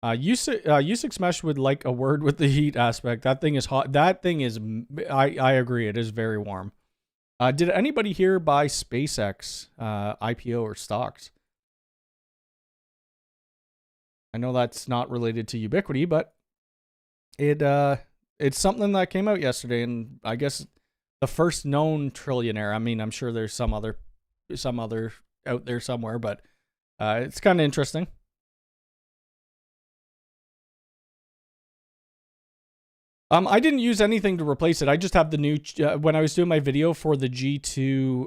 U6 Mesh would like a word with the heat aspect. That thing is hot. That thing is, I agree. It is very warm. Did anybody here buy SpaceX IPO or stocks? I know that's not related to Ubiquity, but it's something that came out yesterday, and I guess the first known trillionaire. I mean, I'm sure there's some other out there somewhere, but it's kind of interesting. I didn't use anything to replace it. I just have the new, when I was doing my video for the G2,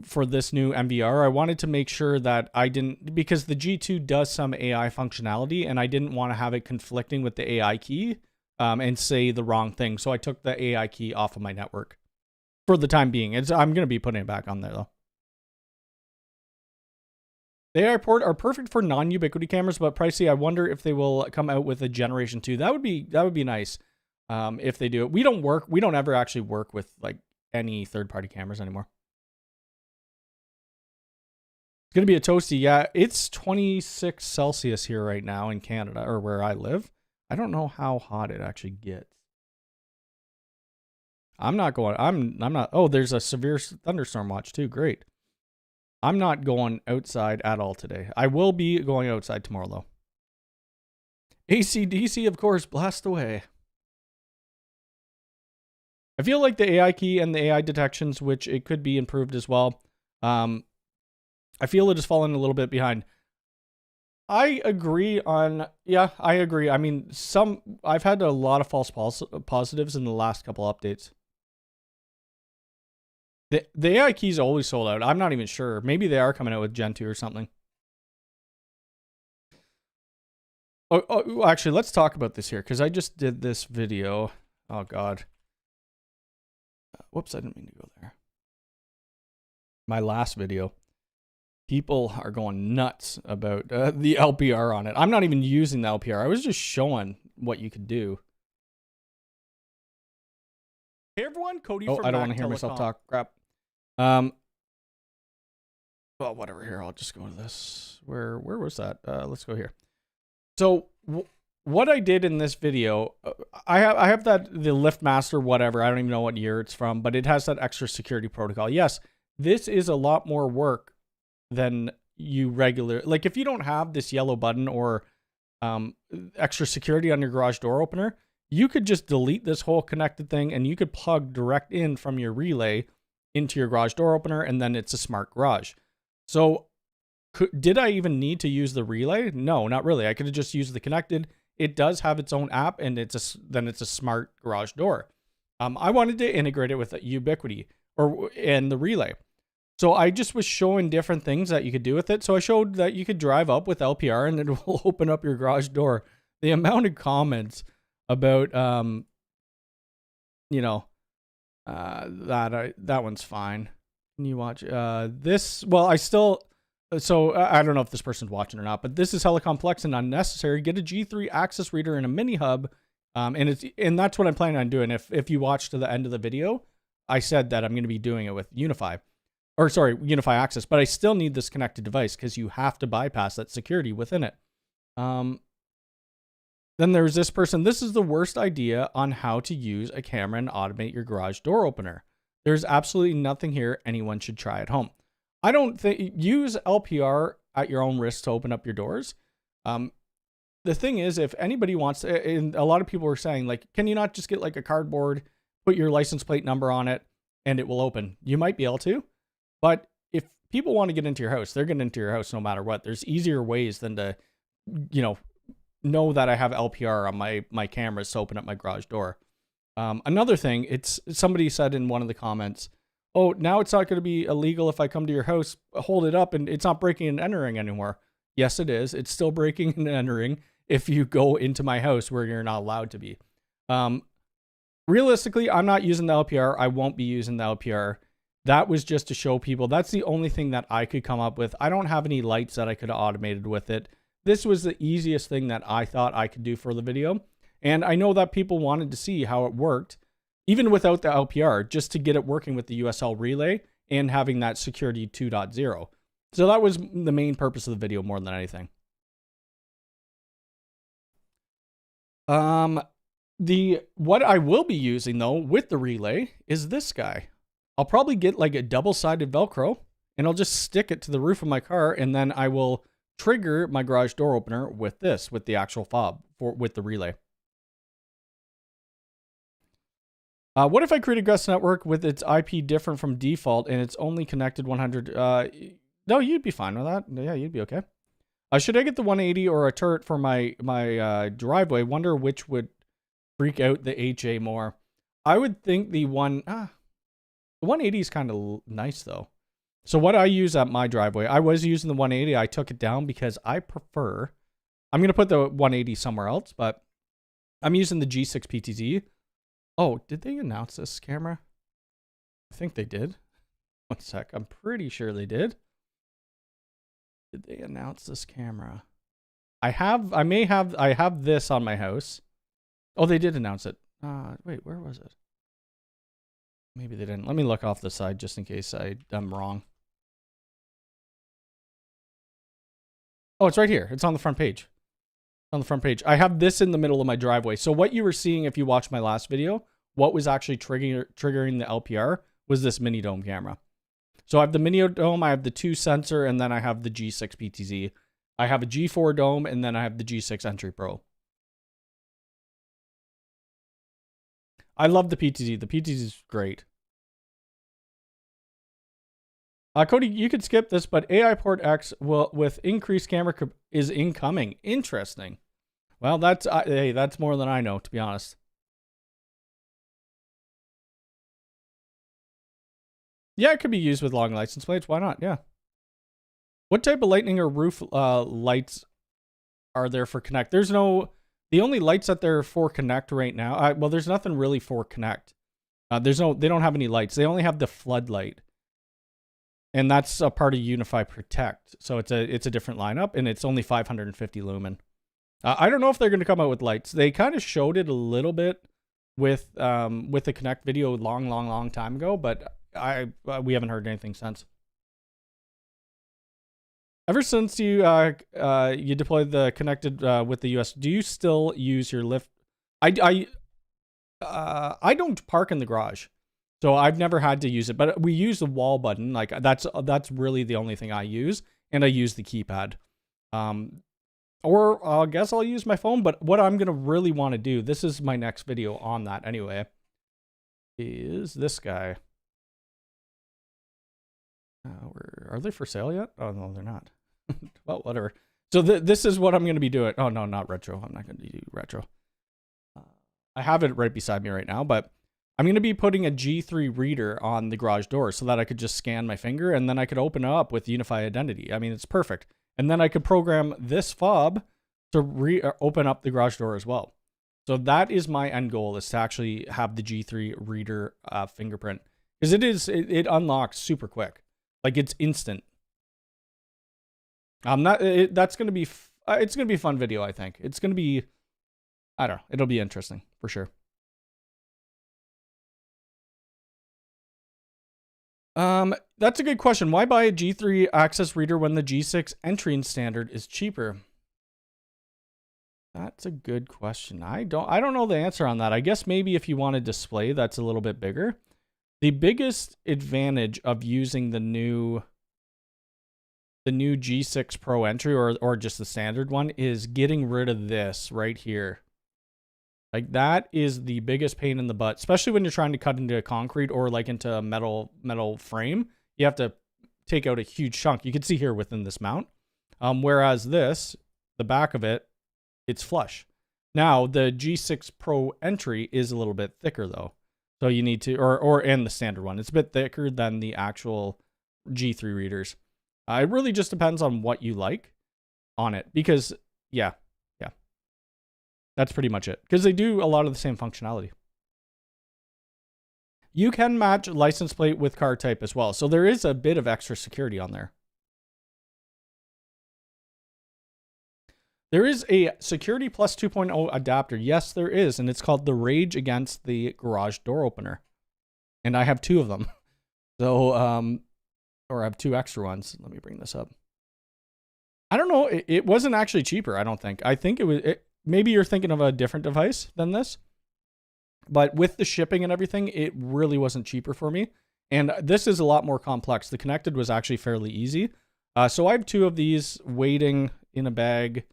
for this new MVR, I wanted to make sure that I didn't, because the G2 does some AI functionality, and I didn't want to have it conflicting with the AI key and say the wrong thing. So I took the AI key off of my network. For the time being. I'm going to be putting it back on there, though. The AI port are perfect for non-Ubiquity cameras, but pricey. I wonder if they will come out with a Generation 2. That would be nice if they do it. We don't ever actually work with like any third-party cameras anymore. gonna be a toasty. Yeah, it's 26 Celsius here right now in Canada, or where I live. I don't know how hot it actually gets. I'm not. Oh, there's a severe thunderstorm watch too. Great. I'm not going outside at all today. I will be going outside tomorrow though. AC/DC, of course, blast away. I feel like the AI key and the AI detections, which it could be improved as well. I feel it has fallen a little bit behind. I agree on, yeah, I agree. I mean, I've had a lot of false positives in the last couple updates. The AI key's always sold out. I'm not even sure. Maybe they are coming out with Gen 2 or something. Oh, actually, let's talk about this here, because I just did this video. Oh, God. Whoops, I didn't mean to go there. My last video. People are going nuts about the LPR on it. I'm not even using the LPR. I was just showing what you could do. Hey, everyone. Cody from I don't want to hear myself talk. Crap. Well, whatever. Here, I'll just go to this. Where was that? Let's go here. So what I did in this video, I have that the LiftMaster whatever. I don't even know what year it's from, but it has that extra security protocol. Yes, this is a lot more work than you regular. Like if you don't have this yellow button or extra security on your garage door opener, you could just delete this whole connected thing and you could plug direct in from your relay into your garage door opener, and then it's a smart garage. So did I even need to use the relay? No, not really. I could have just used the connected. It does have its own app, and then it's a smart garage door. I wanted to integrate it with Ubiquity and the relay. So I just was showing different things that you could do with it. So I showed that you could drive up with LPR and it will open up your garage door. The amount of comments about, that one's fine. Can you watch this? Well, I don't know if this person's watching or not, but this is hella complex and unnecessary. Get a G3 access reader and a mini hub. And that's what I'm planning on doing. If you watch to the end of the video, I said that I'm going to be doing it with unifi access, but I still need this connected device because you have to bypass that security within it. Then there's this person. This is the worst idea on how to use a camera and automate your garage door opener. There's absolutely nothing here anyone should try at home. I don't think use LPR at your own risk to open up your doors. The thing is, if anybody wants to, and a lot of people are saying, like, can you not just get like a cardboard, put your license plate number on it, and it will open? You might be able to, but if people want to get into your house, they're getting into your house no matter what. There's easier ways than to, know that I have LPR on my cameras to open up my garage door. Another thing, somebody said in one of the comments, oh, now it's not going to be illegal if I come to your house, hold it up, and it's not breaking and entering anymore. Yes, it is. It's still breaking and entering if you go into my house where you're not allowed to be. Realistically, I'm not using the LPR. I won't be using the LPR. That was just to show people. That's the only thing that I could come up with. I don't have any lights that I could have automated with it. This was the easiest thing that I thought I could do for the video. And I know that people wanted to see how it worked, even without the LPR, just to get it working with the USL relay and having that security 2.0. So that was the main purpose of the video more than anything. What I will be using though with the relay is this guy. I'll probably get like a double-sided Velcro and I'll just stick it to the roof of my car, and then I will trigger my garage door opener with the actual fob with the relay. What if I create a guest network with its IP different from default and it's only connected 100? No, you'd be fine with that. Yeah, you'd be okay. Should I get the 180 or a turret for my driveway? Wonder which would freak out the HA more. I would think the 180 is kind of nice though. So what I use at my driveway, I was using the 180. I took it down because I'm going to put the 180 somewhere else, but I'm using the G6 PTZ. Oh, did they announce this camera? I think they did. One sec. I'm pretty sure they did. Did they announce this camera? I have this on my house. Oh, they did announce it. Wait, where was it? Maybe they didn't. Let me look off the side just in case I'm wrong. Oh, it's right here. It's on the front page. On the front page. I have this in the middle of my driveway. So what you were seeing if you watched my last video, what was actually triggering the LPR was this mini dome camera. So I have the mini dome, I have the 2 sensor, and then I have the G6 PTZ. I have a G4 dome, and then I have the G6 Entry Pro. I love the PTZ. The PTZ is great. Cody, you could skip this, but AI Port X will with increased camera is incoming. Interesting. Well, that's hey, that's more than I know, to be honest. Yeah, it could be used with long license plates. Why not? Yeah. What type of lightning or roof lights are there for Connect? There's no. The only lights that there are for Connect right now. Well, there's nothing really for Connect. There's no. They don't have any lights. They only have the floodlight. And that's a part of UniFi Protect. So it's a different lineup, and it's only 550 lumen. I don't know if they're going to come out with lights. They kind of showed it a little bit with the Connect video long time ago, but we haven't heard anything since. Ever since you deployed the connected with the US, do you still use your lift? I don't park in the garage. So I've never had to use it, but we use the wall button. Like that's really the only thing I use, and I use the keypad. Or I guess I'll use my phone. But what I'm gonna really want to do, this is my next video on that anyway, is this guy. Are they for sale yet? Oh no, they're not. Well, whatever. So this is what I'm gonna be doing. Oh no, not retro. I'm not gonna do retro. I have it right beside me right now, but I'm going to be putting a G3 reader on the garage door so that I could just scan my finger and then I could open it up with UniFi identity. I mean, it's perfect. And then I could program this fob to open up the garage door as well. So that is my end goal, is to actually have the G3 reader fingerprint. Because it unlocks super quick. Like it's instant. That's going to be, it's going to be a fun video, I think. It's going to be, I don't know, it'll be interesting for sure. That's a good question. Why buy a G3 access reader when the G6 entry standard is cheaper? That's a good question. I don't know the answer on that. I guess maybe if you want a display that's a little bit bigger. The biggest advantage of using the new G6 Pro entry or just the standard one is getting rid of this right here. Like that is the biggest pain in the butt, especially when you're trying to cut into concrete or like into a metal frame. You have to take out a huge chunk. You can see here within this mount. Whereas this, the back of it, it's flush. Now the G6 Pro entry is a little bit thicker though. So you need to, and the standard one, it's a bit thicker than the actual G3 readers. It really just depends on what you like on it because yeah. That's pretty much it. Because they do a lot of the same functionality. You can match license plate with car type as well. So there is a bit of extra security on there. There is a Security Plus 2.0 adapter. Yes, there is. And it's called the Rage Against the Garage Door Opener. And I have 2 of them. So, or I have 2 extra ones. Let me bring this up. I don't know. It wasn't actually cheaper, I don't think. I think it was... Maybe you're thinking of a different device than this, but with the shipping and everything, it really wasn't cheaper for me. And this is a lot more complex. The connected was actually fairly easy. So I have 2 of these waiting in a bag.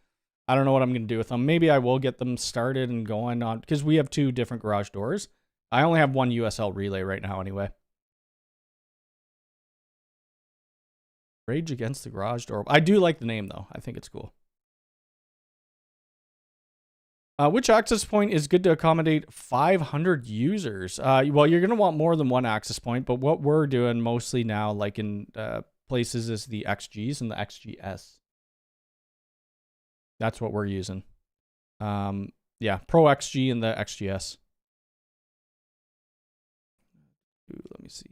I don't know what I'm going to do with them. Maybe I will get them started and going on because we have 2 different garage doors. I only have 1 USL relay right now anyway. Rage Against the Garage Door. I do like the name though. I think it's cool. Which access point is good to accommodate 500 users? Well, you're going to want more than 1 access point, but what we're doing mostly now, like in places, is the XGs and the XGS. That's what we're using. Yeah, Pro XG and the XGS. Let me see.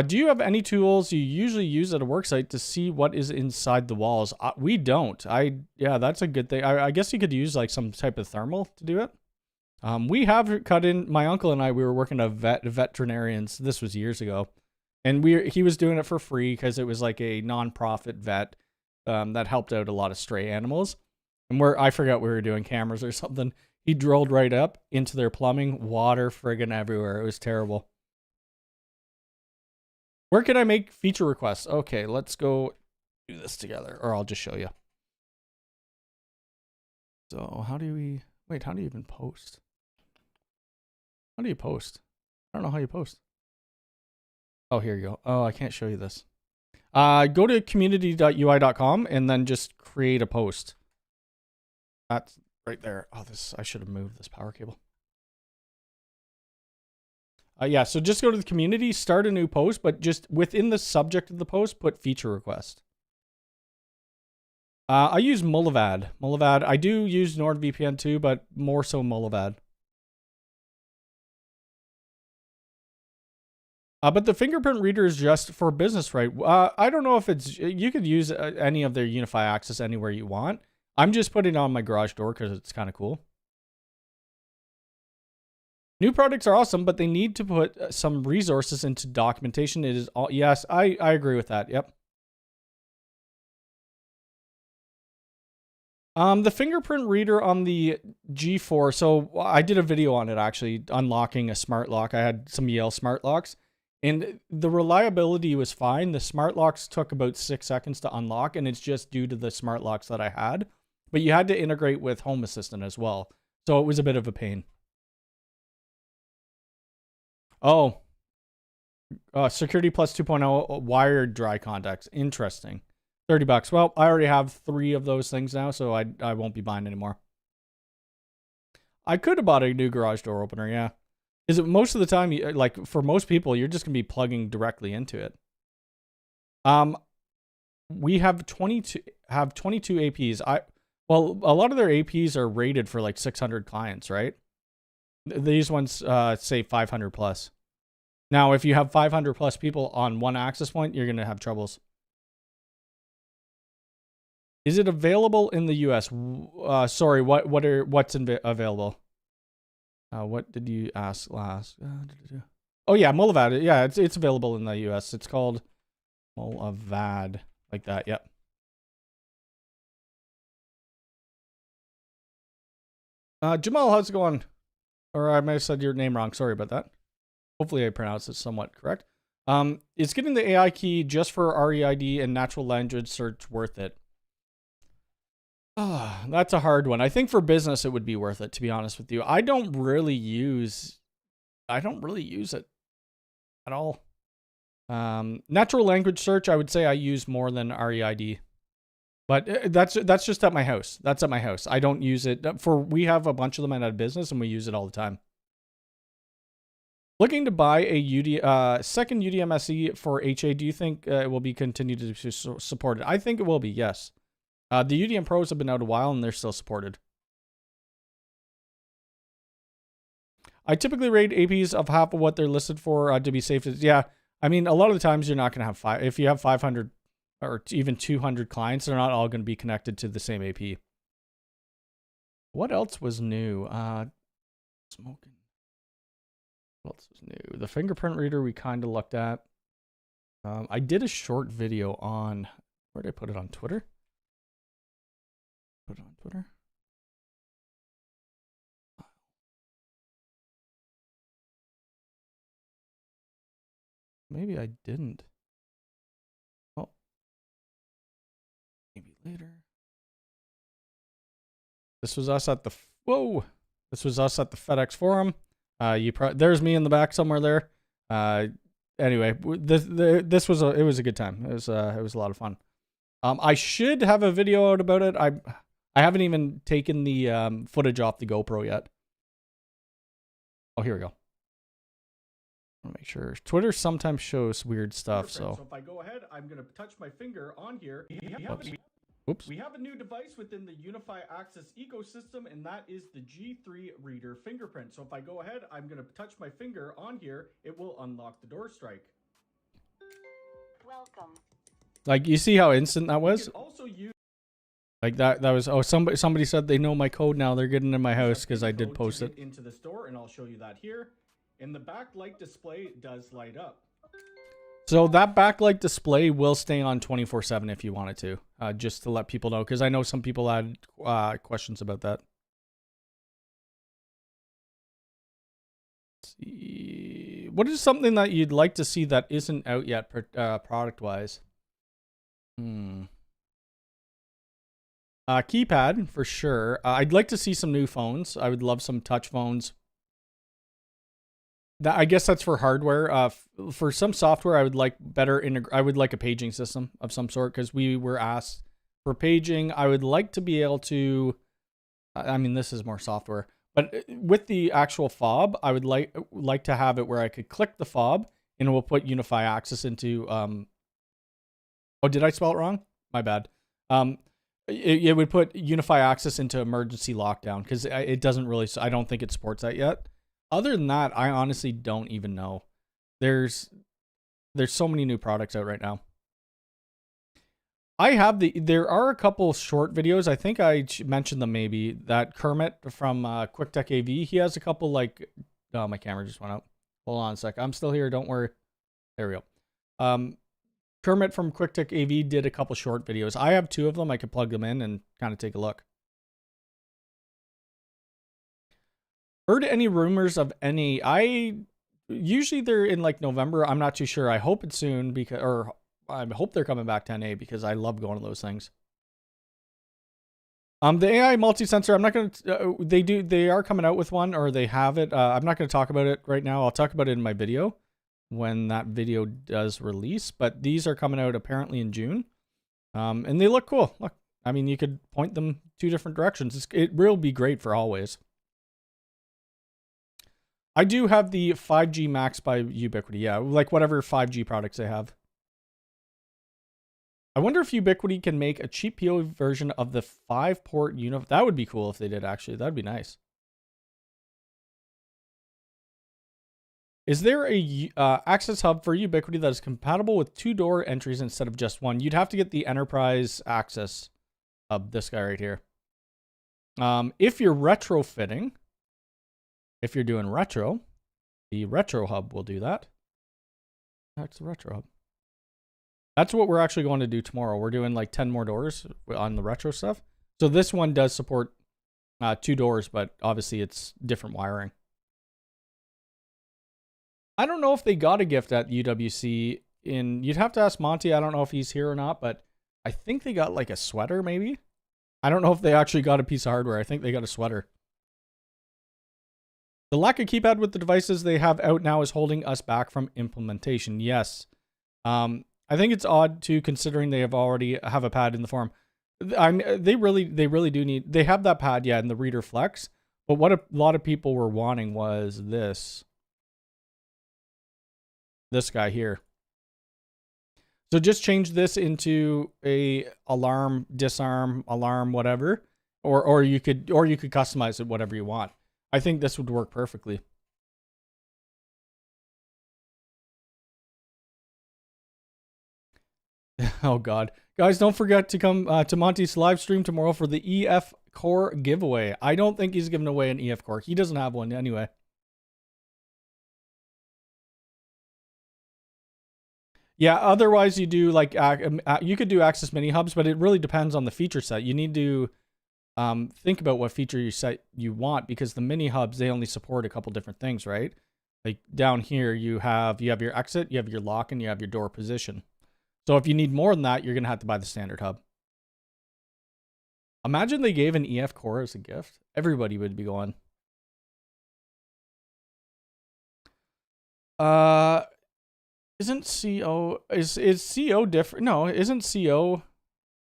Do you have any tools you usually use at a worksite to see what is inside the walls? We don't. Yeah, that's a good thing. I guess you could use like some type of thermal to do it. We have cut in, my uncle and I, we were working at veterinarians. This was years ago. And he was doing it for free because it was like a non-profit vet. that helped out a lot of stray animals. And I forgot we were doing cameras or something. He drilled right up into their plumbing, water friggin' everywhere. It was terrible. Where can I make feature requests? Okay, let's go do this together, or I'll just show you. So how do you even post? How do you post? I don't know how you post. Oh, here you go. Oh, I can't show you this. Go to community.ui.com and then just create a post. That's right there. Oh, I should have moved this power cable. Yeah, so just go to the community, start a new post, but just within the subject of the post, put feature request. I use Mullavad. I do use NordVPN too, but more so Mullavad. But the fingerprint reader is just for business, right? I don't know if you could use any of their unifi access anywhere you want. I'm just putting it on my garage door because it's kind of cool. New products are awesome, but they need to put some resources into documentation. It is all, yes, I agree with that. Yep. The fingerprint reader on the G4. So I did a video on it actually, unlocking a smart lock. I had some Yale smart locks, and the reliability was fine. The smart locks took about 6 seconds to unlock, and it's just due to the smart locks that I had. But you had to integrate with Home Assistant as well, so it was a bit of a pain. Oh, Security Plus 2.0 wired dry contacts. Interesting. $30. Well, I already have 3 of those things now, so I won't be buying anymore. I could have bought a new garage door opener, yeah. Is it most of the time, like for most people, you're just gonna be plugging directly into it. We have 22 APs. Well, a lot of their APs are rated for like 600 clients, right? These ones say 500 plus. Now, if you have 500 plus people on one access point, you're gonna have troubles. Is it available in the US? Sorry, what's available? What did you ask last? Oh yeah, Mullavad. Yeah, it's available in the US. It's called Mullavad, like that. Yep. Jamal, how's it going? Or I might have said your name wrong. Sorry about that. Hopefully I pronounced it somewhat correct. Is getting the AI key just for REID and natural language search worth it? That's a hard one. I think for business it would be worth it, to be honest with you. I don't really use it at all. Natural language search, I would say I use more than REID. But that's just at my house. That's at my house. I don't use it we have a bunch of them at a business and we use it all the time. Looking to buy a second UDMSE for HA. Do you think it will be continued to be supported? I think it will be, yes. The UDM Pros have been out a while and they're still supported. I typically rate APs of half of what they're listed for to be safe. Yeah, I mean, a lot of the times you're not going to have if you have 500 or even 200 clients, they're not all going to be connected to the same AP. What else was new? Smoking. What else was new? The fingerprint reader we kind of looked at. I did a short video on, where did I put it on Twitter? Put it on Twitter. Maybe I didn't. Oh. Maybe later. This was us at the This was us at the FedEx forum. There's me in the back somewhere there. Anyway, this was it was a good time. It was a lot of fun. I should have a video out about it. I haven't even taken the footage off the GoPro yet. Oh, here we go. I want to make sure. Twitter sometimes shows weird stuff. So if I go ahead, I'm going to touch my finger on here. Oops. We have a new device within the unifi access ecosystem, and that is the G3 reader fingerprint. So if I go ahead, I'm going to touch my finger on here. It will unlock the door strike. Welcome. Like, you see how instant that was? Also use like that was, oh, somebody said they know my code now. They're getting in my house because I did post it into the store, and I'll show you that here. And the backlight display does light up. So that backlight display will stay on 24/7 if you wanted to, just to let people know, because I know some people had questions about that. Let's see. What is something that you'd like to see that isn't out yet, product-wise? Keypad, for sure. I'd like to see some new phones. I would love some touch phones. I guess that's for hardware. For some software, I would like I would like a paging system of some sort, because we were asked for paging. I would like to be able to. I mean, this is more software, but with the actual fob, I would like to have it where I could click the fob and it will put unifi access into. Oh, did I spell it wrong? My bad. It would put unifi access into emergency lockdown, because it doesn't really. I don't think it supports that yet. Other than that, I honestly don't even know. There's so many new products out right now. There are a couple short videos. I think I mentioned them maybe. That Kermit from QuickTech AV, he has a couple oh, my camera just went out. Hold on a sec. I'm still here. Don't worry. There we go. Kermit from QuickTech AV did a couple short videos. I have 2 of them. I could plug them in and kind of take a look. Heard any rumors of any? Usually they're in like November. I'm not too sure. I hope it's soon, I hope they're coming back to NA, because I love going to those things. The AI multi-sensor, I'm not going to, they are coming out with one, or they have it. I'm not going to talk about it right now. I'll talk about it in my video when that video does release, but these are coming out apparently in June. And they look cool. Look, I mean, you could point them 2 different directions. It will be great for always. I do have the 5G Max by Ubiquity. Yeah, like whatever 5G products they have. I wonder if Ubiquity can make a cheap PO version of the 5-port unifi. That would be cool if they did, actually. That'd be nice. Is there a access hub for Ubiquity that is compatible with 2-door entries instead of just 1? You'd have to get the enterprise access hub, this guy right here. If you're retrofitting, if you're doing retro, the retro hub will do that. That's the retro hub. That's what we're actually going to do tomorrow. We're doing like 10 more doors on the retro stuff. So this one does support 2 doors, but obviously it's different wiring. I don't know if they got a gift at UWC. You'd have to ask Monty. I don't know if he's here or not, but I think they got like a sweater maybe. I don't know if they actually got a piece of hardware. I think they got a sweater. The lack of keypad with the devices they have out now is holding us back from implementation. Yes. I think it's odd too, considering they already have a pad in the form. They really do need. They have that pad, yeah, in the Reader Flex. But what a lot of people were wanting was this guy here. So just change this into a alarm, disarm, alarm, whatever, or you could customize it whatever you want. I think this would work perfectly. Oh God, guys, don't forget to come to Monty's live stream tomorrow for the EF Core giveaway. I don't think he's giving away an EF Core. He doesn't have one anyway. Yeah, otherwise you do like you could do Access Mini Hubs, but it really depends on the feature set. You need to think about what feature set you want, because the Mini Hubs, they only support a couple different things, right? Like down here you have your exit, you have your lock, and you have your door position. So if you need more than that, you're gonna have to buy the standard hub. Imagine they gave an EF Core as a gift. Everybody would be going. Isn't CO is CO different? No, isn't CO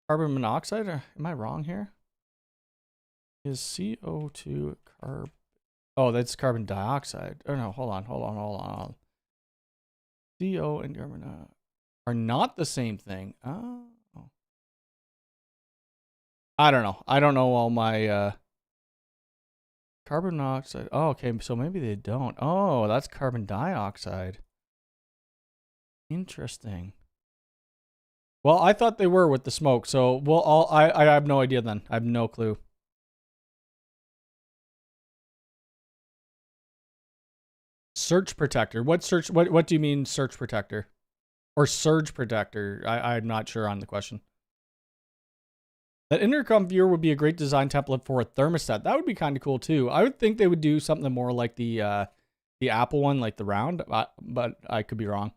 carbon monoxide? Or am I wrong here? Is CO2 carb? Oh, that's carbon dioxide. Oh no, hold on. CO and carbon dioxide are not the same thing. Oh, I don't know. I don't know all my carbon monoxide. Oh, okay. So maybe they don't. Oh, that's carbon dioxide. Interesting. Well, I thought they were with the smoke. So, well, I have no idea then. I have no clue. Search protector. What do you mean search protector? Or surge protector. I'm not sure on the question. That intercom viewer would be a great design template for a thermostat. That would be kind of cool too. I would think they would do something more like the Apple one, like the round, but I could be wrong.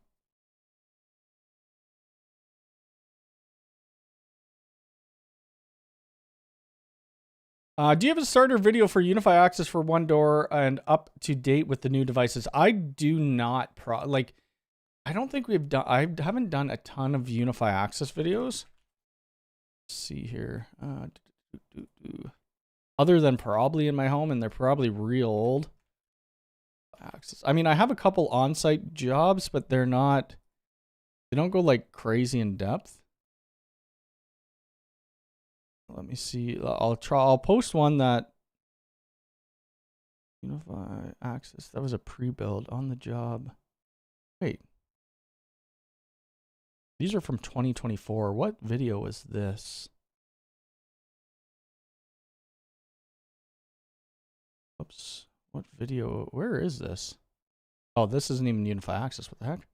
Do you have a starter video for Unify access for one door and up to date with the new devices? I do not. I don't think we've done. I haven't done a ton of Unify access videos. Let's see here. Other than probably in my home, and they're probably real old. Access. I mean, I have a couple on-site jobs, but they're not. They don't go like crazy in depth. Let me see. I'll post one that Unify access. That was a pre-build on the job. Wait. These are from 2024. What video was this? Oops. What video? Where is this? Oh, this isn't even Unify access. What the heck?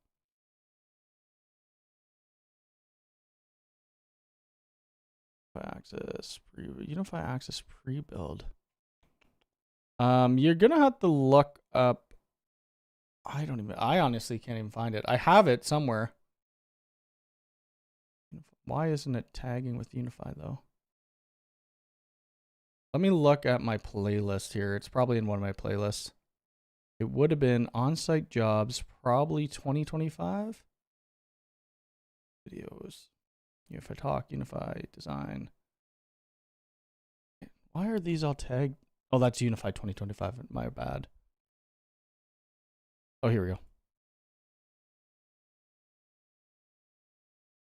Unify access pre-build. You're gonna have to look up. I honestly can't even find it. I have it somewhere. Why isn't it tagging with Unify though? Let me look at my playlist here. It's probably in one of my playlists. It would have been on-site jobs, probably 2025. Videos. Unify talk, Unify design. Why are these all tagged? Oh, that's Unify 2025. My bad. Oh, here we go.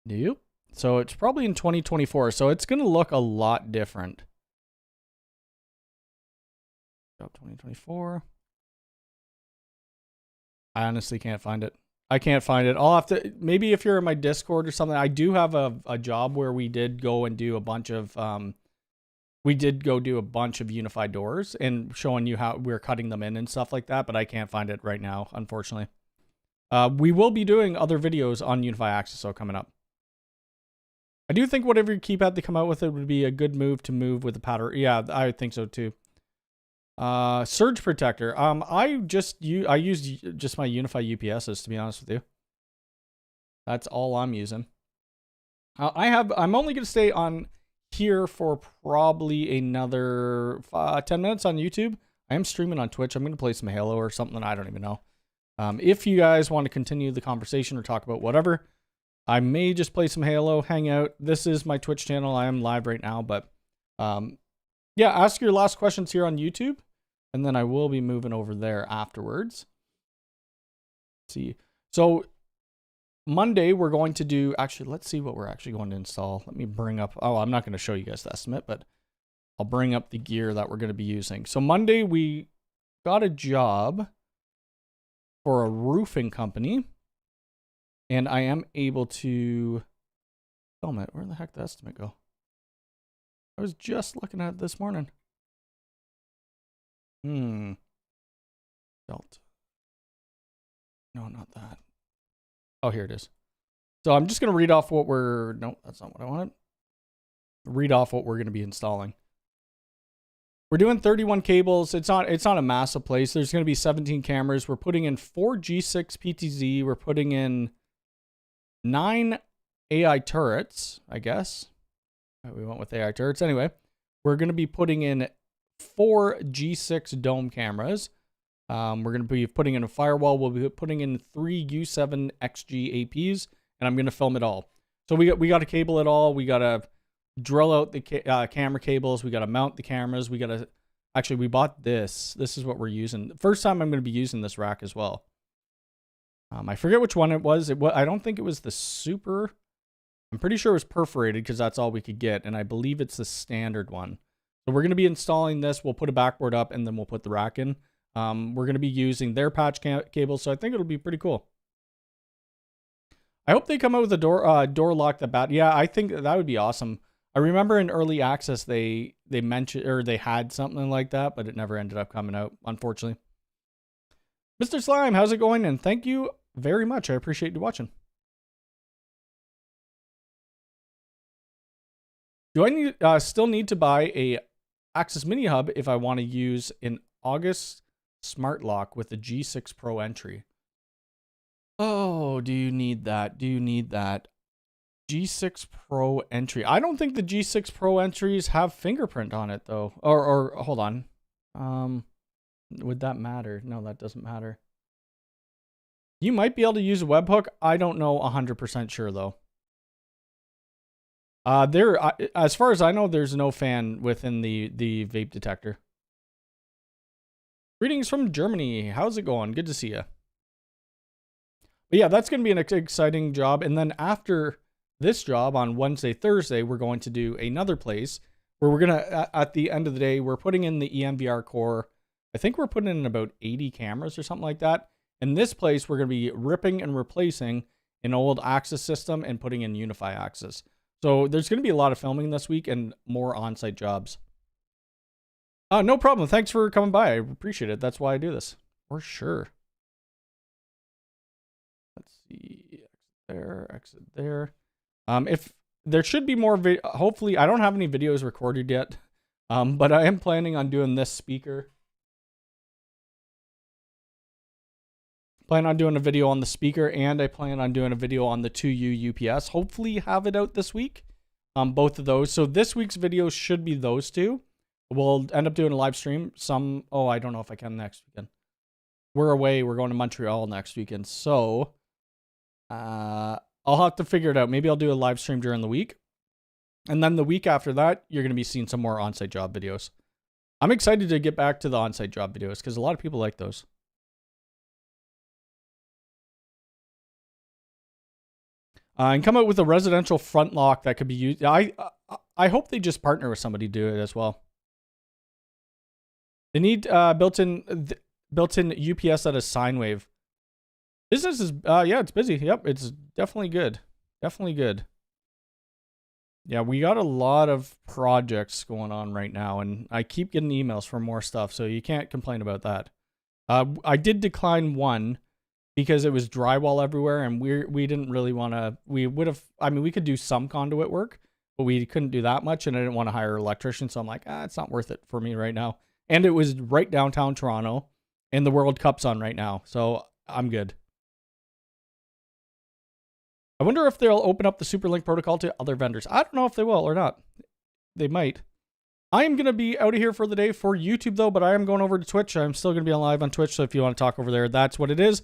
Nope. So it's probably in 2024. So it's going to look a lot different. Job 2024. I honestly can't find it. I can't find it. I'll have to, maybe if you're in my Discord or something, I do have a job where we did go and do a bunch of, Unify doors and showing you how we're cutting them in and stuff like that, but I can't find it right now, unfortunately. We will be doing other videos on Unify access, so coming up. I do think whatever keypad they come out with, it would be a good move to move with the pattern. Yeah, I think so too. Surge protector. I used just my Unify UPSs, to be honest with you. That's all I'm using. I'm only going to stay on here for probably another 10 minutes on YouTube. I am streaming on Twitch. I'm going to play some Halo or something. I don't even know. If you guys want to continue the conversation or talk about whatever, I may just play some Halo, hang out. This is my Twitch channel. I am live right now, but yeah, ask your last questions here on YouTube, and then I will be moving over there afterwards. Let's see. So Monday, we're going to do, actually, let's see what we're actually going to install. Let me bring up, oh, I'm not going to show you guys the estimate, but I'll bring up the gear that we're going to be using. So Monday, we got a job for a roofing company, and I am able to film it. Where the heck did the estimate go? I was just looking at it this morning. Belt. No, not that. Oh, here it is. So I'm just going to read off what we're... No, that's not what I wanted. Read off what we're going to be installing. We're doing 31 cables. It's not a massive place. There's going to be 17 cameras. We're putting in 4 G6 PTZ. We're putting in 9 AI turrets, I guess. We went with AI turrets. Anyway, we're going to be putting in 4 G6 dome cameras. We're going to be putting in a firewall. We'll be putting in 3 U7 XG APs, and I'm going to film it all. So we got to cable it all. We got to drill out the camera cables. We got to mount the cameras. We got to, actually, we bought this. This is what we're using. The first time I'm going to be using this rack as well. I forget which one it was. I don't think it was the super. I'm pretty sure it was perforated because that's all we could get, and I believe it's the standard one. So we're going to be installing this. We'll put a backboard up, and then we'll put the rack in. We're going to be using their patch cables, so I think it'll be pretty cool. I hope they come out with a door lock that yeah, I think that would be awesome. I remember in early access they mentioned, or they had something like that, but it never ended up coming out, unfortunately. Mr. Slime, how's it going? And thank you very much. I appreciate you watching. Do I still need to buy a Access Mini Hub if I want to use an August smart lock with the G6 Pro entry? Oh, do you need that? Do you need that? G6 Pro entry. I don't think the G6 Pro entries have fingerprint on it though. Or hold on. Would that matter? No, that doesn't matter. You might be able to use a webhook. I don't know 100% sure though. As far as I know, there's no fan within the vape detector. Greetings from Germany. How's it going? Good to see you. But yeah, that's going to be an exciting job. And then after this job on Wednesday, Thursday, we're going to do another place where we're going to, at the end of the day, we're putting in the EMVR core. I think we're putting in about 80 cameras or something like that. In this place, we're going to be ripping and replacing an old Axis system and putting in unifi Axis. So there's going to be a lot of filming this week and more on-site jobs. No problem. Thanks for coming by. I appreciate it. That's why I do this. For sure. Let's see. Exit there. If there should be more hopefully I don't have any videos recorded yet. But I am planning on doing this speaker. Plan on doing a video on the speaker, and I plan on doing a video on the 2U UPS. Hopefully have it out this week. Both of those. So this week's video should be those two. We'll end up doing a live stream. I don't know if I can next weekend. We're away. We're going to Montreal next weekend. So I'll have to figure it out. Maybe I'll do a live stream during the week. And then the week after that, you're going to be seeing some more on-site job videos. I'm excited to get back to the on-site job videos because a lot of people like those. And come out with a residential front lock that could be used. I hope they just partner with somebody to do it as well. They need built-in UPS that is sine wave. Business is yeah, it's busy. Yep, it's definitely good. Definitely good. Yeah, we got a lot of projects going on right now, and I keep getting emails for more stuff, so you can't complain about that. I did decline one because it was drywall everywhere, and we didn't really want to. We would have. I mean, we could do some conduit work, but we couldn't do that much, and I didn't want to hire an electrician, so I'm like, it's not worth it for me right now. And it was right downtown Toronto, and the World Cup's on right now, so I'm good. I wonder if they'll open up the Superlink protocol to other vendors. I don't know if they will or not. They might. I am going to be out of here for the day for YouTube, though, but I am going over to Twitch. I'm still going to be on live on Twitch, so if you want to talk over there, that's what it is.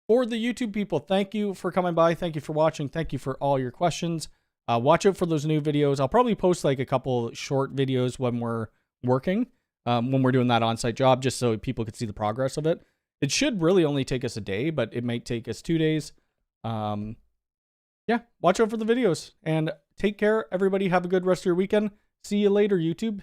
For the YouTube people, thank you for coming by. Thank you for watching. Thank you for all your questions. Watch out for those new videos. I'll probably post like a couple short videos when we're working, when we're doing that on-site job, just so people could see the progress of it. It should really only take us a day, but it might take us 2 days. Yeah, watch out for the videos and take care, everybody. Have a good rest of your weekend. See you later, YouTube.